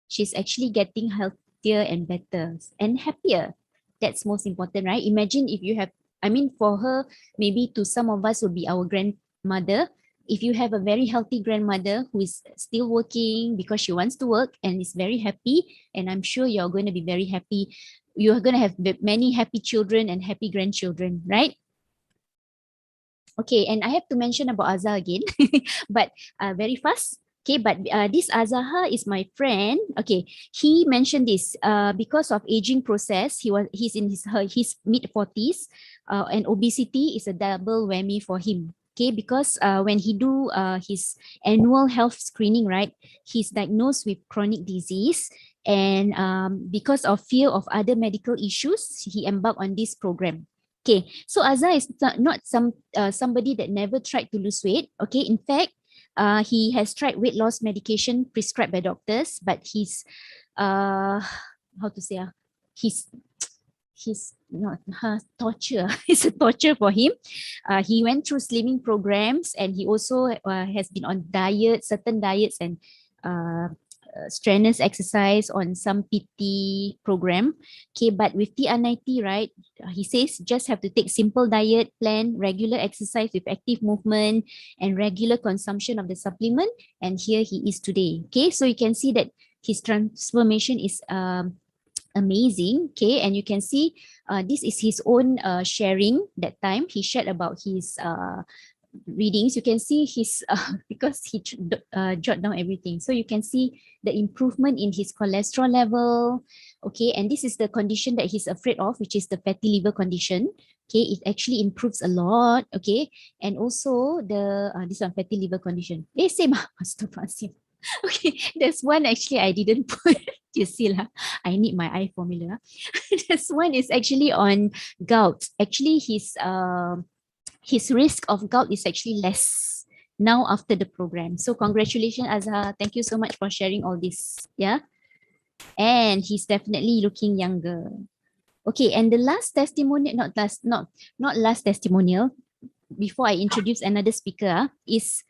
she's actually getting healthier and better and happier. That's most important, right? Imagine if you have, I mean, for her, maybe to some of us would be our grandmother. If you have a very healthy grandmother who is still working because she wants to work and is very happy, and I'm sure you're going to be very happy. You're going to have many happy children and happy grandchildren, right? Okay, and I have to mention about Azhar again, but very fast. Okay, but this Azhar is my friend. Okay, he mentioned this because of aging process. He's in his mid 40s, and obesity is a double whammy for him. Okay, because when he do his annual health screening, right, he's diagnosed with chronic disease, and because of fear of other medical issues, he embarked on this program. Okay, so Azhar is not somebody that never tried to lose weight. Okay, in fact, he has tried weight loss medication prescribed by doctors, but he's how to say he's not torture. It's a torture for him. He went through slimming programs, and he also has been on certain diets, and strenuous exercise on some PT program. Okay, but with TR90, right, he says just have to take simple diet plan, regular exercise with active movement, and regular consumption of the supplement. And here he is today. Okay, so you can see that his transformation is amazing. Okay, and you can see this is his own sharing. That time he shared about his readings. You can see his because he jot down everything, so you can see the improvement in his cholesterol level. Okay, and this is the condition that he's afraid of, which is the fatty liver condition. Okay, it actually improves a lot. Okay, and also the this one, fatty liver condition, same. Astaghfirullahaladzim. Okay, there's one actually I didn't put. You see lah, I need my eye formula. This one is actually on gout. Actually, his risk of gout is actually less now after the program. So congratulations, Azhar. Thank you so much for sharing all this. Yeah. And he's definitely looking younger. Okay, and the last testimonial, not last testimonial, before I introduce another speaker, is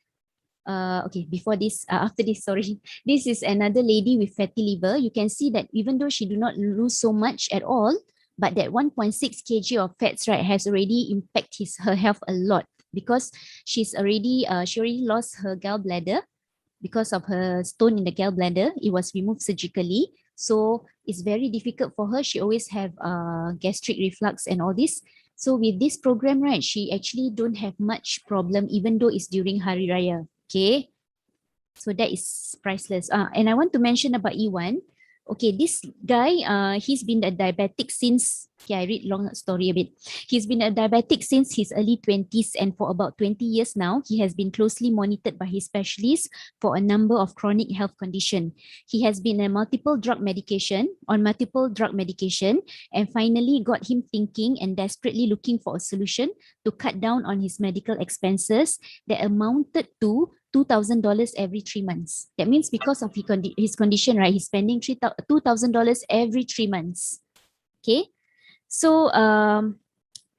okay, before this, after this, sorry. This is another lady with fatty liver. You can see that even though she do not lose so much at all, but that 1.6 kg of fats, right, has already impacted her health a lot, because she already lost her gallbladder because of her stone in the gallbladder. It was removed surgically, so it's very difficult for her. She always have gastric reflux and all this. So with this program, right, she actually don't have much problem, even though it's during Hari Raya. Okay, so that is priceless. And I want to mention about Iwan. Okay, this guy, he's been a diabetic since, okay, I read long story a bit. He's been a diabetic since his early 20s, and for about 20 years now, he has been closely monitored by his specialist for a number of chronic health conditions. He has been on multiple drug medication, and finally got him thinking and desperately looking for a solution to cut down on his medical expenses that amounted to $2,000 every 3 months. That means because of his condition, right, he's spending $2,000 every 3 months. Okay, so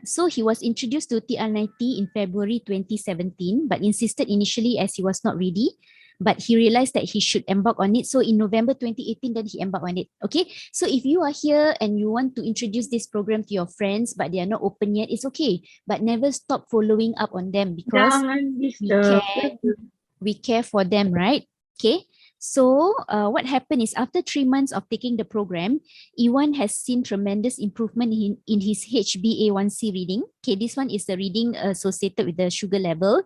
so he was introduced to TR90 in February 2017, but insisted initially as he was not ready. But he realized that he should embark on it. So in November 2018, then he embarked on it. Okay, so if you are here and you want to introduce this program to your friends, but they are not open yet, it's okay. But never stop following up on them, because we care for them, right? Okay. So what happened is, after 3 months of taking the program, Iwan has seen tremendous improvement in his HbA1c reading. Okay, this one is the reading associated with the sugar level,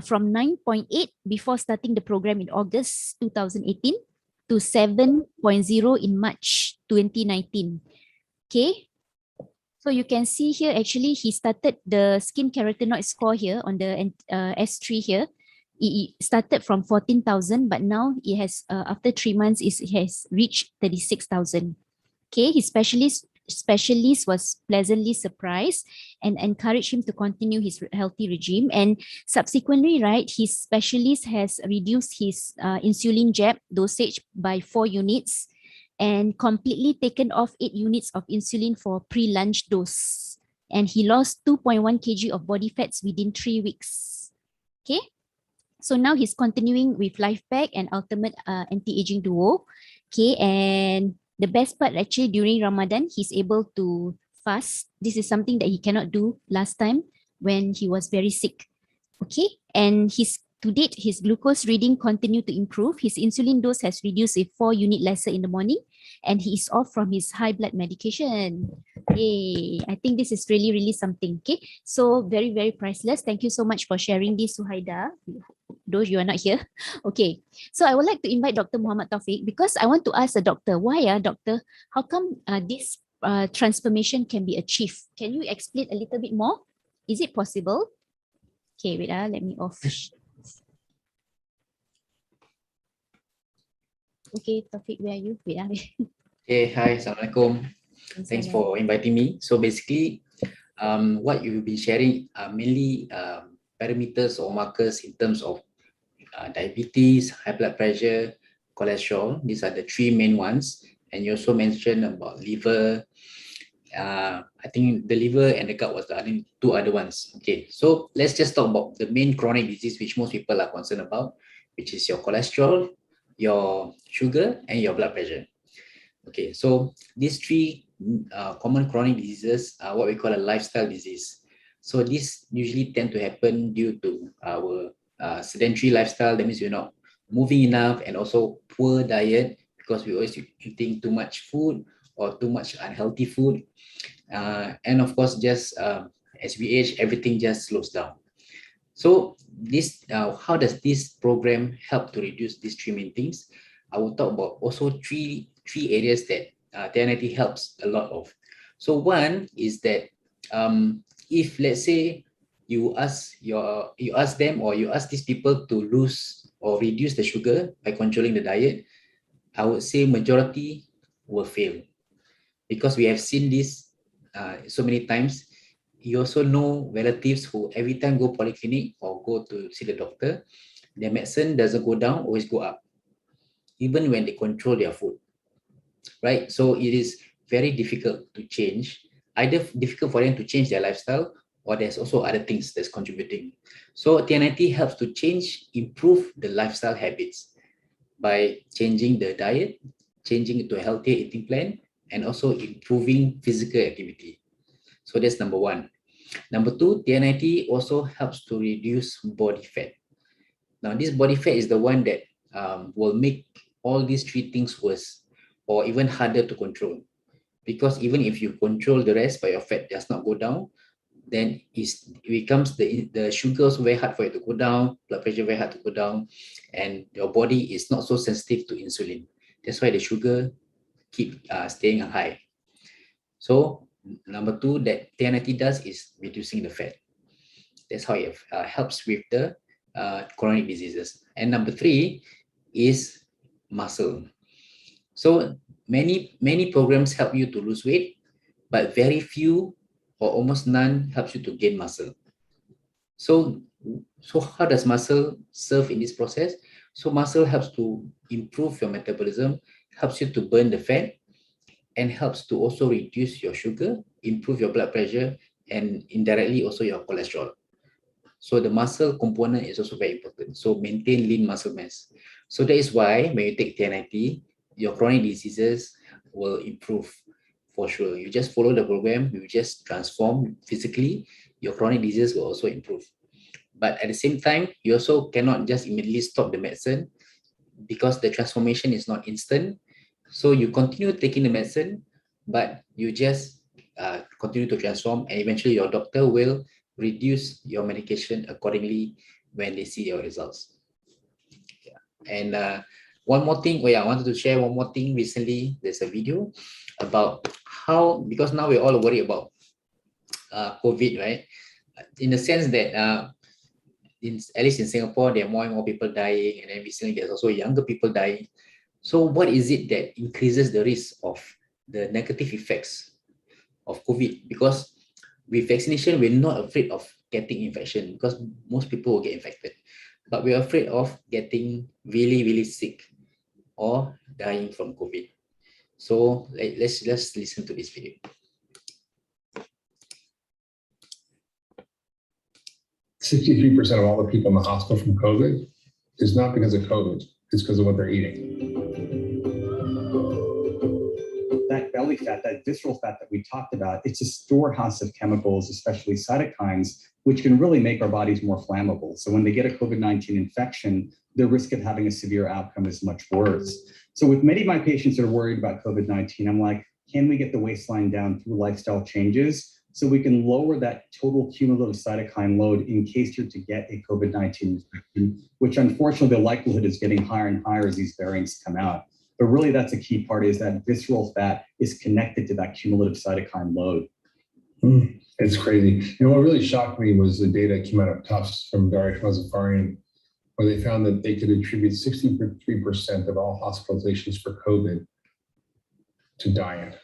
from 9.8 before starting the program in August 2018 to 7.0 in March 2019. Okay. So you can see here, actually, he started the skin carotenoid score here on the S3 here. It started from 14,000, but now it has, after 3 months, it has reached 36,000. Okay, his specialist was pleasantly surprised and encouraged him to continue his healthy regime. And subsequently, right, his specialist has reduced his insulin jab dosage by 4 units and completely taken off 8 units of insulin for pre-lunch dose. And he lost 2.1 kg of body fats within 3 weeks. Okay. So now he's continuing with Life Pack and Ultimate Anti-Aging Duo. Okay, and the best part, actually, during Ramadan, he's able to fast. This is something that he cannot do last time when he was very sick. Okay, and to date, his glucose reading continued to improve. His insulin dose has reduced a 4 unit lesser in the morning, and he is off from his high blood medication. Yay! I think this is really, really something. Okay, so very, very priceless. Thank you so much for sharing this, Suhaida. Though you are not here. Okay, so I would like to invite Dr. Muhammad Taufik because I want to ask the doctor, why, doctor, how come this transformation can be achieved? Can you explain a little bit more? Is it possible? Okay, wait, let me off. Okay, Taufik, where are you? Wait, Okay, hi, Assalamualaikum. Thanks for inviting me. So basically, what you will be sharing are mainly parameters or markers in terms of diabetes, high blood pressure, cholesterol. These are the three main ones. And you also mentioned about liver. I think the liver and the gut was the two other ones. Okay, so let's just talk about the main chronic disease which most people are concerned about, which is your cholesterol, your sugar, and your blood pressure. Okay, so these three common chronic diseases are what we call a lifestyle disease. So these usually tend to happen due to our sedentary lifestyle. That means you're not moving enough, and also poor diet because we're always eating too much food or too much unhealthy food. And of course, just as we age, everything just slows down. So this, how does this program help to reduce these three main things? I will talk about also three areas that TNIT helps a lot of. So one is that if let's say you ask them or you ask these people to lose or reduce the sugar by controlling the diet, I would say majority will fail, because we have seen this so many times. You also know relatives who every time go polyclinic or go to see the doctor, their medicine doesn't go down, always go up, even when they control their food, right? So it is very difficult to change, either difficult for them to change their lifestyle, or there's also other things that's contributing. So TNIT helps to improve the lifestyle habits by changing the diet, changing it to a healthier eating plan, and also improving physical activity. So that's number one. Number two, TNIT also helps to reduce body fat. Now, this body fat is the one that will make all these three things worse or even harder to control. Because even if you control the rest, but your fat does not go down, then it becomes the sugar is very hard for it to go down, blood pressure very hard to go down, and your body is not so sensitive to insulin. That's why the sugar keep staying high. So number two that TNIT does is reducing the fat. That's how it helps with the chronic diseases. And number three is muscle. So many programs help you to lose weight, but very few or almost none helps you to gain muscle. So how does muscle serve in this process? So muscle helps to improve your metabolism, helps you to burn the fat, and helps to also reduce your sugar, improve your blood pressure, and indirectly also your cholesterol. So the muscle component is also very important. So maintain lean muscle mass. So that is why when you take TNIT, your chronic diseases will improve for sure. You just follow the program, you just transform physically, your chronic disease will also improve. But at the same time, you also cannot just immediately stop the medicine because the transformation is not instant. So you continue taking the medicine, but you just continue to transform, and eventually your doctor will reduce your medication accordingly when they see your results. Yeah. And one more thing, I wanted to share one more thing. Recently, there's a video about how, because now we're all worried about COVID, right? In the sense that at least in Singapore, there are more and more people dying, and then recently there's also younger people dying. So what is it that increases the risk of the negative effects of COVID? Because with vaccination, we're not afraid of getting infection because most people will get infected. But we're afraid of getting really, really sick or dying from COVID. So let's listen to this video. 63% of all the people in the hospital from COVID is not because of COVID, it's because of what they're eating. Black belt belly fat, that visceral fat that we talked about, it's a storehouse of chemicals, especially cytokines, which can really make our bodies more flammable. So when they get a COVID-19 infection, the risk of having a severe outcome is much worse. So with many of my patients that are worried about COVID-19, I'm like, can we get the waistline down through lifestyle changes so we can lower that total cumulative cytokine load in case you're to get a COVID-19 infection, which unfortunately the likelihood is getting higher and higher as these variants come out. But really that's a key part, is that visceral fat is connected to that cumulative cytokine load. It's crazy. What really shocked me was the data that came out of Tufts from Daria Mazafarian, where they found that they could attribute 63% of all hospitalizations for COVID to diet.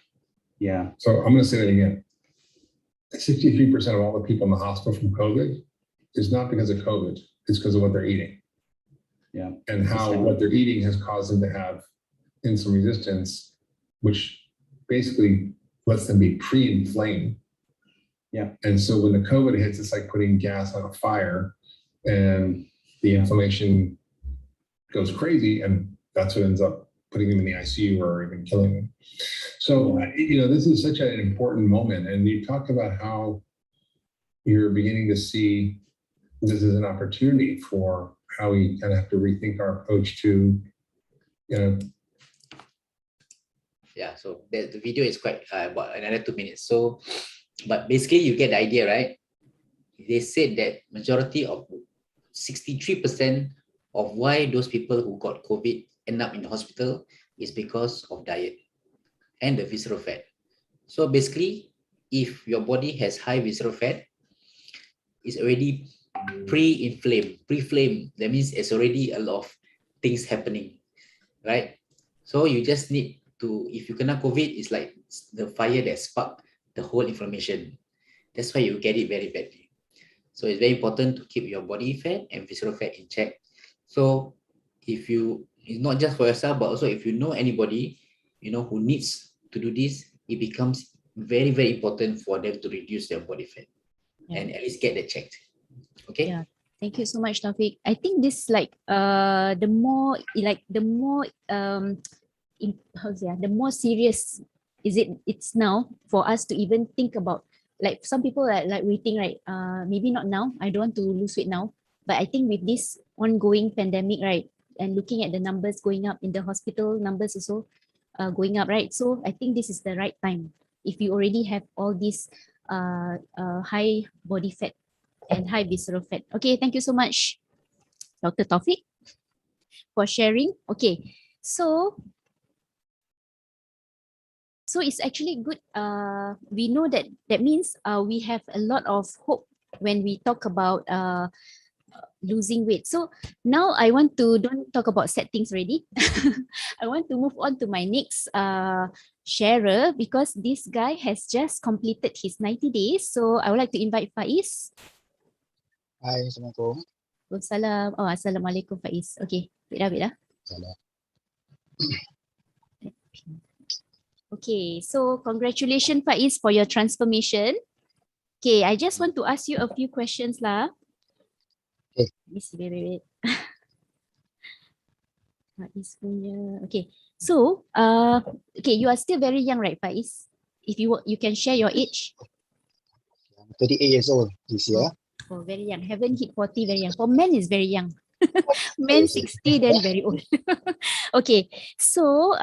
Yeah. So I'm going to say that again. 63% of all the people in the hospital from COVID is not because of COVID, it's because of what they're eating. Yeah. And how what they're eating has caused them to have insulin resistance, which basically lets them be pre-inflamed. Yeah. And so when the COVID hits, it's like putting gas on a fire, and the inflammation goes crazy, and that's what ends up putting them in the ICU or even killing them. So, this is such an important moment. And you talk about how you're beginning to see this as an opportunity for how we kind of have to rethink our approach to, Yeah, so the video is quite about another 2 minutes. So, but basically you get the idea, right? They said that majority of 63% of why those people who got COVID end up in the hospital is because of diet and the visceral fat. So basically, if your body has high visceral fat, it's already pre-inflamed. That means it's already a lot of things happening, right? So you just need to, if you kena COVID, it's like the fire that sparked the whole inflammation. That's why you get it very badly. So it's very important to keep your body fat and visceral fat in check. So if you, it's not just for yourself, but also if you know anybody, who needs to do this, it becomes very, very important for them to reduce their body fat and at least get that checked. Okay. Yeah. Thank you so much, Taufik. I think this the more serious it's now for us to even think about, like some people are like waiting, right? Maybe not now. I don't want to lose weight now. But I think with this ongoing pandemic, right, and looking at the numbers going up in the hospital, numbers also going up, right? So I think this is the right time. If you already have all these high body fat and high visceral fat. Okay, thank you so much, Dr. Taufik, for sharing. Okay, so it's actually good. We know that means we have a lot of hope when we talk about losing weight. So now I want to don't talk about sad things already. I want to move on to my next sharer, because this guy has just completed his 90 days. So I would like to invite Faiz. Hai, Assalamualaikum. Waalaikumsalam. Oh, Assalamualaikum, Faiz. Okay, wait lah. Salam. Okay, so congratulations, Faiz, for your transformation. Okay, I just want to ask you a few questions lah. Okay. Wait. Faiz punya. Okay, so okay, you are still very young, right, Faiz? If you can share your age. I'm 38 years old this year. Oh, very young. Haven't hit 40, very young. For men, is very young. Men 60, then very old. Okay, so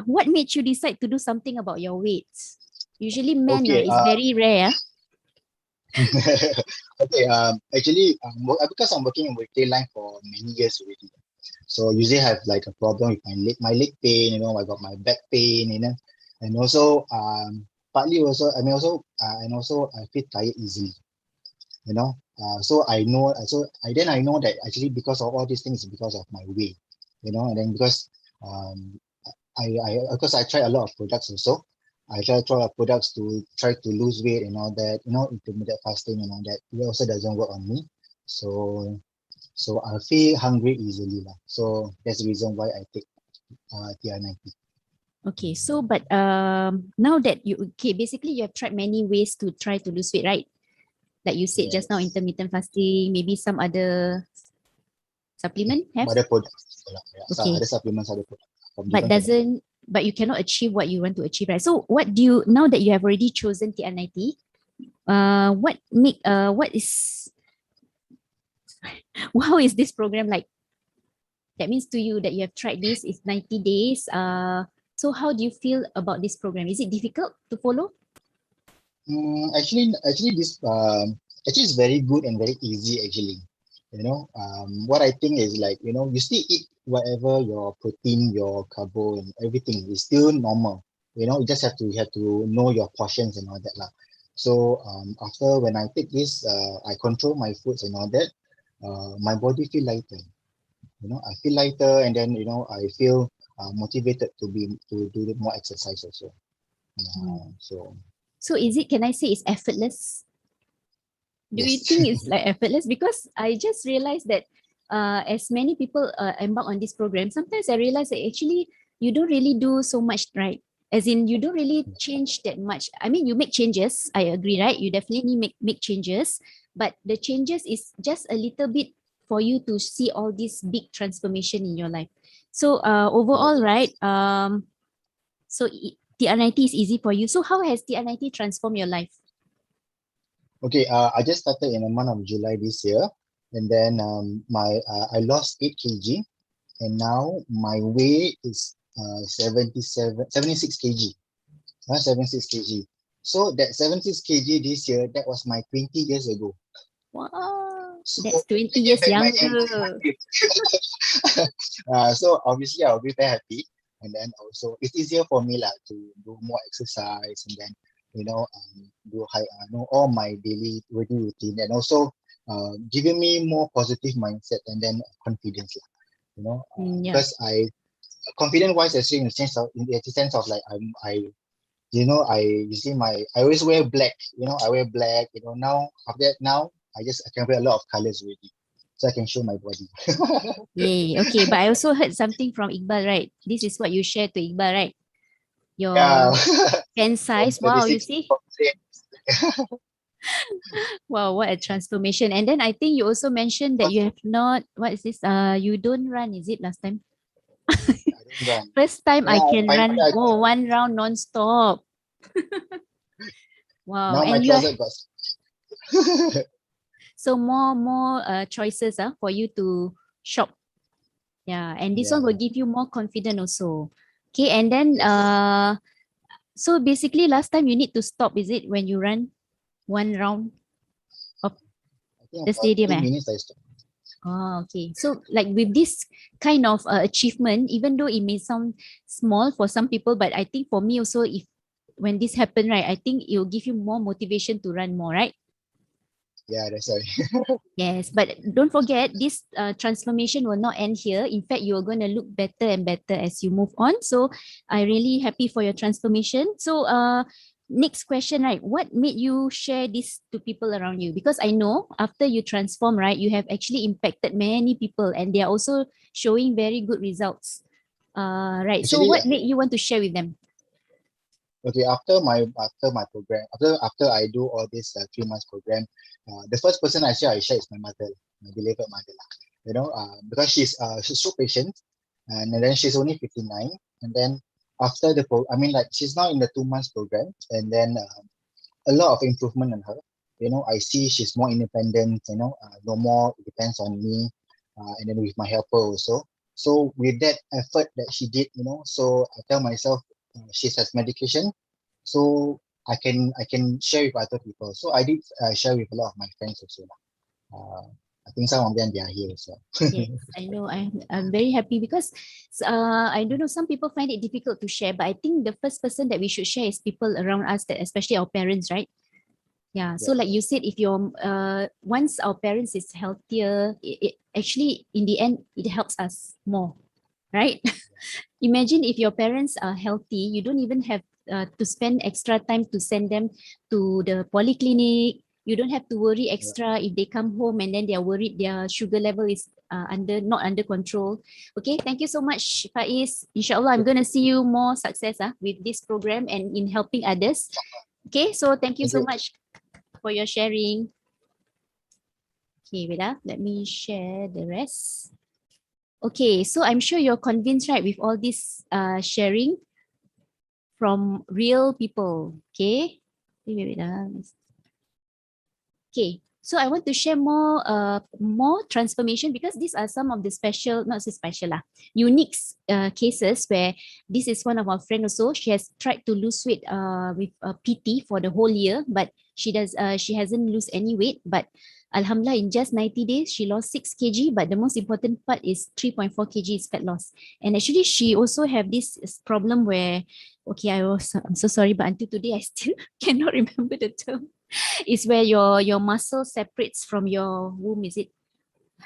what made you decide to do something about your weight? Usually men is very rare. Okay, actually, because I'm working in retail line for many years already, so usually have like a problem with my leg pain. I got my back pain. And also partly also and also I feel tired easily. So I know that actually because of all these things, because of my weight, and then because I tried a lot of products also. I tried a lot of products to try to lose weight and all that, intermittent fasting and all that. It also doesn't work on me. So I feel hungry easily lah. So that's the reason why I take TR90. Okay, so but now that basically you have tried many ways to try to lose weight, right? Like you said just now, intermittent fasting, maybe some other supplement have? Other products. Okay. Other supplements, other products. But but you cannot achieve what you want to achieve, right? So what do you, now that you have already chosen TR90, what is how is this program like? That means to you that you have tried this, it's 90 days. So how do you feel about this program? Is it difficult to follow? Actually, this actually is very good and very easy. Actually, what I think is like you still eat whatever your protein, your carbo, and everything is still normal. You just have to know your portions and all that lah. So after when I take this, I control my foods and all that. My body feel lighter. I feel lighter, and then I feel motivated to do more exercise also. So is it, can I say it's effortless? Do you Yes. think it's like effortless? Because I just realized that as many people embark on this program, sometimes I realize that actually you don't really do so much, right? As in you don't really change that much. I mean, you make changes, I agree, right? You definitely make changes, but the changes is just a little bit for you to see all this big transformation in your life. So overall, right? So TR90 is easy for you. So how has TR90 transformed your life? Okay, I just started in the month of July this year, and then I lost 8 kg, and now my weight is 76 kg. 76 kg. So that 76 kg this year, that was my 20 years ago. Wow, So that's 20 years back my younger. so obviously I'll be very happy, and then also it's easier for me lah to do more exercise, and then do all my daily routine, and also giving me more positive mindset and then confidence lah. Yeah. Because I confident wise actually in the sense of like I always wear black. I wear black. Now after that now I can wear a lot of colors already, so I can show my body. Yay. Okay, but I also heard something from Iqbal, right? This is what you shared to Iqbal, right? Your Yeah. pen size. Wow, you 36 see? from Wow, what a transformation. And then I think you also mentioned that you have not, what is this? You don't run, is it last time? I don't run. First time I Yeah, can finally run, I oh, one round non-stop. Wow. now my And you are, closet got so more choices for you to shop. Yeah, and this one yeah. will give you more confidence also. Okay, and then Yes. so basically last time you need to stop, is it, when you run one round of I think the about stadium? 2 minutes I stopped. Oh, okay. So like with this kind of achievement, even though it may sound small for some people, but I think for me also, if when this happen, right, I think it will give you more motivation to run more, right? Yeah, that's right. Yes, but don't forget this transformation will not end here. In fact, you're going to look better and better as you move on. So I'm really happy for your transformation. So next question, right? What made you share this to people around you? Because I know after you transform, right, you have actually impacted many people and they are also showing very good results. Right. So Actually, what made you want to share with them? okay, after my program, after I do all this 3 months program, the first person I share is my mother, my beloved mother lah. Because she's so patient, and then she's only 59, and then after she's now in the 2 months program, and then a lot of improvement in her. I see she's more independent. No more depends on me, and then with my helper also. So with that effort that she did, so I tell myself she has medication, so I can share with other people. So I did share with a lot of my friends also. I think some of them they are here as well. Yes, I know. I'm very happy because I don't know, some people find it difficult to share, but I think the first person that we should share is people around us, that especially our parents, right? Yeah. So Yeah. like you said, if your once our parents is healthier, it actually in the end it helps us more, right? Imagine if your parents are healthy, you don't even have to spend extra time to send them to the polyclinic. You don't have to worry extra if they come home and then they are worried their sugar level is not under control. Okay, thank you so much, Faiz. Inshallah, I'm gonna see you more success with this program and in helping others. Okay, so thank you Thank so you. much for your sharing. Okay, wait, let me share the rest. Okay, so I'm sure you're convinced, right, with all this sharing. from real people. Okay. Wait. Okay. So I want to share more transformation because these are some of the special, not so special lah, unique cases where this is one of our friend also. She has tried to lose weight with PT for the whole year, but she hasn't lose any weight. But Alhamdulillah, in just 90 days, she lost 6 kg. But the most important part is 3.4 kg is fat loss. And actually, she also have this problem where, okay, I'm so sorry, but until today, I still cannot remember the term. Is where your muscle separates from your womb, is it?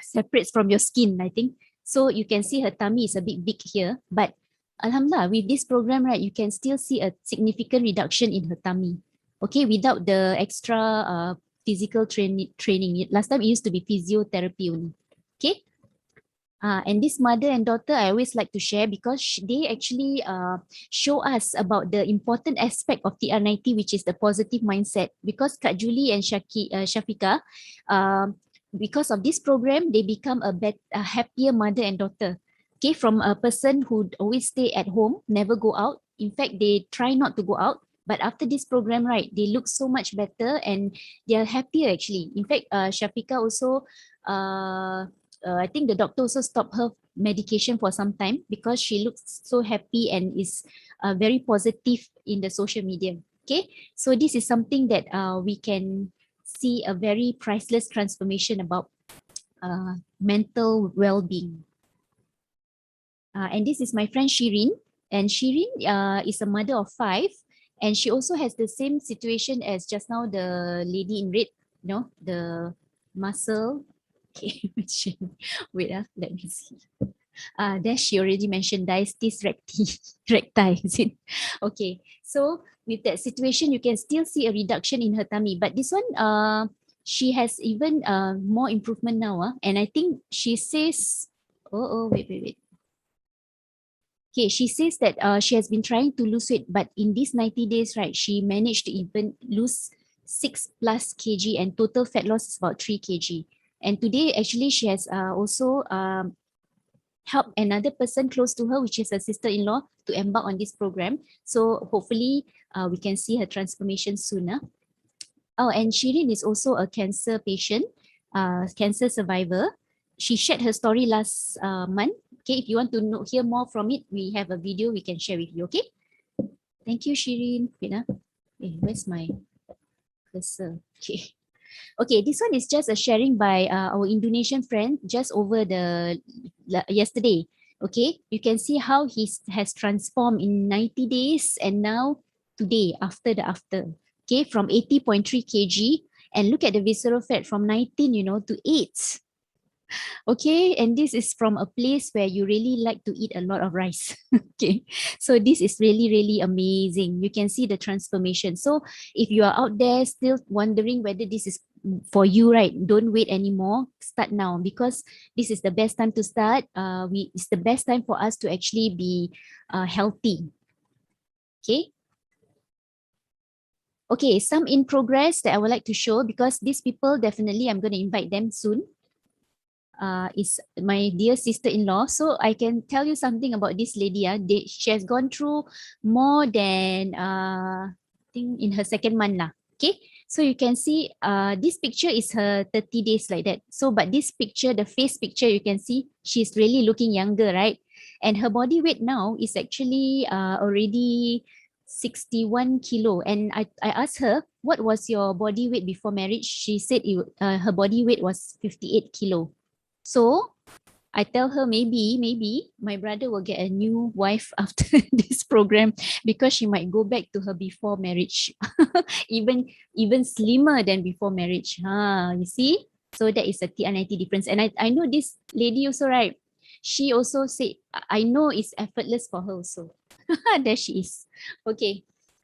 Separates from your skin, I think. So you can see her tummy is a bit big here, but Alhamdulillah, with this program, right, you can still see a significant reduction in her tummy. Okay, without the extra physical training. Last time it used to be physiotherapy only. Okay. And this mother and daughter, I always like to share because they actually show us about the important aspect of TR90, which is the positive mindset. Because Kak Julie and Shafika, because of this program, they become a happier mother and daughter. Okay, from a person who always stay at home, never go out. In fact, they try not to go out. But after this program, right, they look so much better and they are happier actually. In fact, Shafika also I think the doctor also stopped her medication for some time because she looks so happy and is very positive in the social media. Okay, so this is something that we can see a very priceless transformation about mental well-being. And this is my friend Shirin, and Shirin is a mother of 5, and she also has the same situation as just now the lady in red, you know, the muscle. Okay, wait, let me see. There she already mentioned diastasis recti, is it? Okay, so with that situation, you can still see a reduction in her tummy. But this one, she has even more improvement now. And I think she says, wait. Okay, she says that she has been trying to lose weight, but in these 90 days, right, she managed to even lose 6+ kg and total fat loss is about 3 kg. And today, actually, she has also helped another person close to her, which is her sister-in-law, to embark on this program. So hopefully, we can see her transformation sooner. Oh, and Shirin is also a cancer patient, cancer survivor. She shared her story last month. Okay, if you want to hear more from it, we have a video we can share with you. Okay, thank you, Shirin. Wait, where's my cursor? Okay. Okay, this one is just a sharing by our Indonesian friend just over the yesterday. Okay, you can see how he has transformed in 90 days and now today after. Okay, from 80.3 kg and look at the visceral fat from 19, to 8. Okay, and this is from a place where you really like to eat a lot of rice. Okay, so this is really, really amazing. You can see the transformation. So if you are out there still wondering whether this is for you, right, don't wait anymore. Start now because this is the best time to start. It's the best time for us to actually be healthy. Okay. Okay, some in progress that I would like to show because these people definitely I'm going to invite them soon. Is my dear sister-in-law. So I can tell you something about this lady. She has gone through more than I think in her second month lah. Okay, so you can see this picture is her 30 days like that. So but this picture, the face picture, you can see she's really looking younger, right? And her body weight now is actually already 61 kilo. And I asked her, what was your body weight before marriage? She said her body weight was 58 kilo. So I tell her maybe my brother will get a new wife after this program because she might go back to her before marriage, even slimmer than before marriage. You see? So that is a TR90 difference. And I know this lady also, right? She also said, I know it's effortless for her also. There she is. Okay.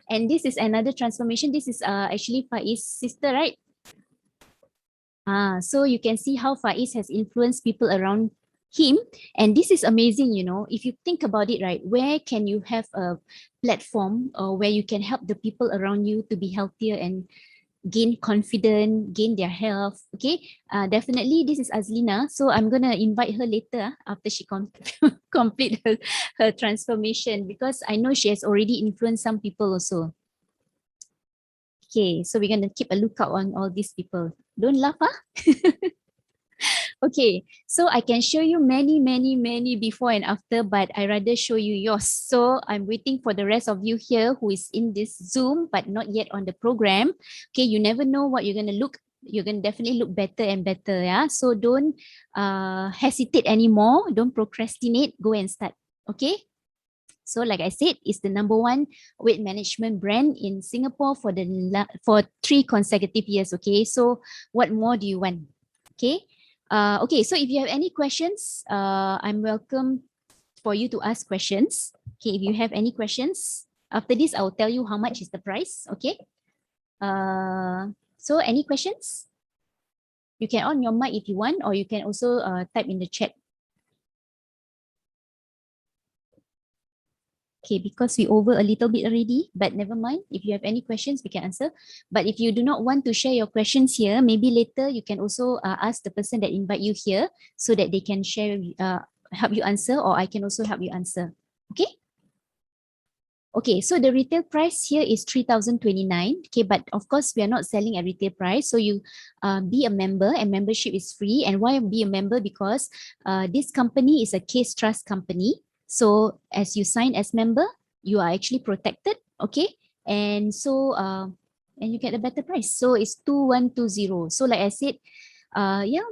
And this is another transformation. This is actually Faiz's sister, right? So you can see how Faiz has influenced people around him. And this is amazing, if you think about it, right, where can you have a platform where you can help the people around you to be healthier and gain confidence, gain their health. Okay, definitely this is Azlina. So I'm gonna invite her later after she complete her transformation, because I know she has already influenced some people also. Okay, so we're gonna keep a lookout on all these people. Don't laugh, huh? Okay, so I can show you many before and after, but I rather show you yours. So I'm waiting for the rest of you here who is in this Zoom but not yet on the program. Okay, you never know what you're gonna look. You're gonna definitely look better and better. Yeah, so don't hesitate anymore. Don't procrastinate. Go and start. Okay. So like I said, it's the #1 weight management brand in Singapore for 3 consecutive years. Okay, so what more do you want? Okay. Okay, so if you have any questions, I'm welcome for you to ask questions. Okay, if you have any questions, after this, I'll tell you how much is the price. Okay. So any questions? You can on your mic if you want, or you can also type in the chat. Okay, because we over a little bit already, but never mind. If you have any questions, we can answer. But if you do not want to share your questions here, maybe later you can also ask the person that invite you here so that they can share, help you answer, or I can also help you answer. Okay. Okay, so the retail price here is 3,029. Okay, but of course we are not selling at retail price. So you be a member, and membership is free. And why be a member? Because this company is a case trust company. So as you sign as member, you are actually protected. Okay, and so and you get a better price. So it's 2,120. So like I said, yeah.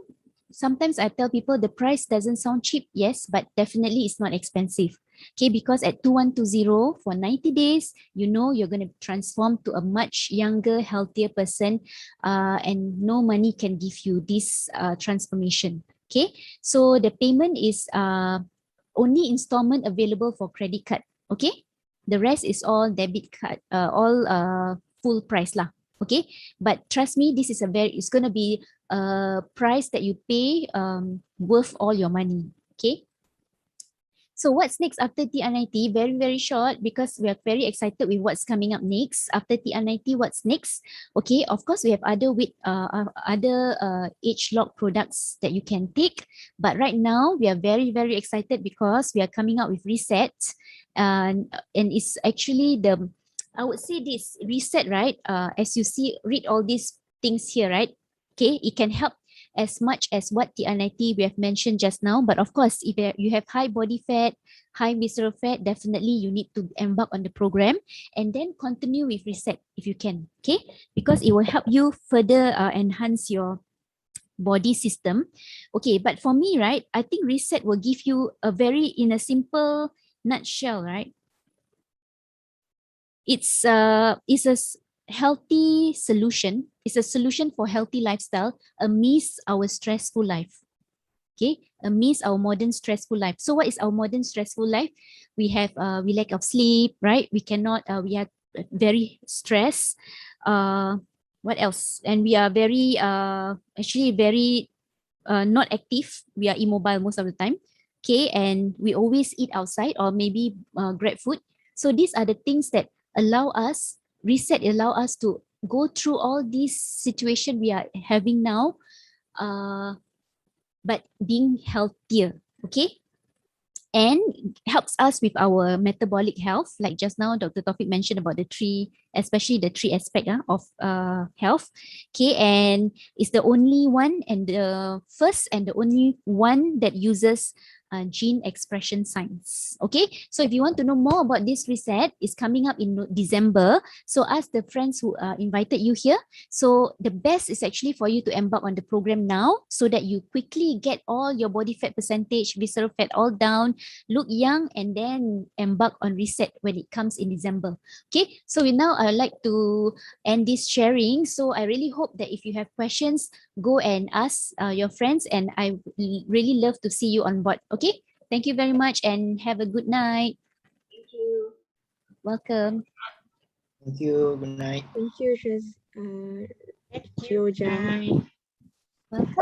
Sometimes I tell people the price doesn't sound cheap, yes, but definitely it's not expensive. Okay, because at 2,120 for 90 days, you know you're going to transform to a much younger, healthier person, and no money can give you this transformation. Okay, so the payment is only installment available for credit card. Okay, the rest is all debit card, all full price lah. Okay, but trust me, this is it's going to be a price that you pay worth all your money. Okay. So what's next after TR90? Very short, because we are very excited with what's coming up next. After TR90, what's next? Okay, of course we have other age lock products that you can take. But right now we are very excited because we are coming out with Reset, and it's actually I would say this Reset, right? As you see, read all these things here, right? Okay, it can help as much as what TR90 we have mentioned just now. But of course, if you have high body fat, high visceral fat, definitely you need to embark on the program and then continue with Reset if you can. Okay, because it will help you further enhance your body system. Okay, but for me, right, I think Reset will give you in a simple nutshell, right? It's a healthy solution. It's a solution for healthy lifestyle amidst our stressful life. Okay, amidst our modern stressful life. So what is our modern stressful life? We have we lack of sleep, right? We cannot we are very stressed. What else? And we are very actually very not active. We are immobile most of the time. Okay, and we always eat outside or maybe grab food. So these are the things that allow us Reset allow us to go through all these situation we are having now, but being healthier. Okay, and helps us with our metabolic health, like just now Dr. Taufik mentioned about the three, especially the three aspect of health. Okay, and it's the only one and the first and the only one that uses gene expression science. Okay, so if you want to know more about this Reset, it's coming up in December. So ask the friends who invited you here. So the best is actually for you to embark on the program now, so that you quickly get all your body fat percentage, visceral fat all down, look young, and then embark on Reset when it comes in December. Okay, so now I'd like to end this sharing. So I really hope that if you have questions, go and ask your friends, and I really love to see you on board. Okay, thank you very much and have a good night. Thank you. Welcome. Thank you. Good night. Thank you, Shloja. Welcome.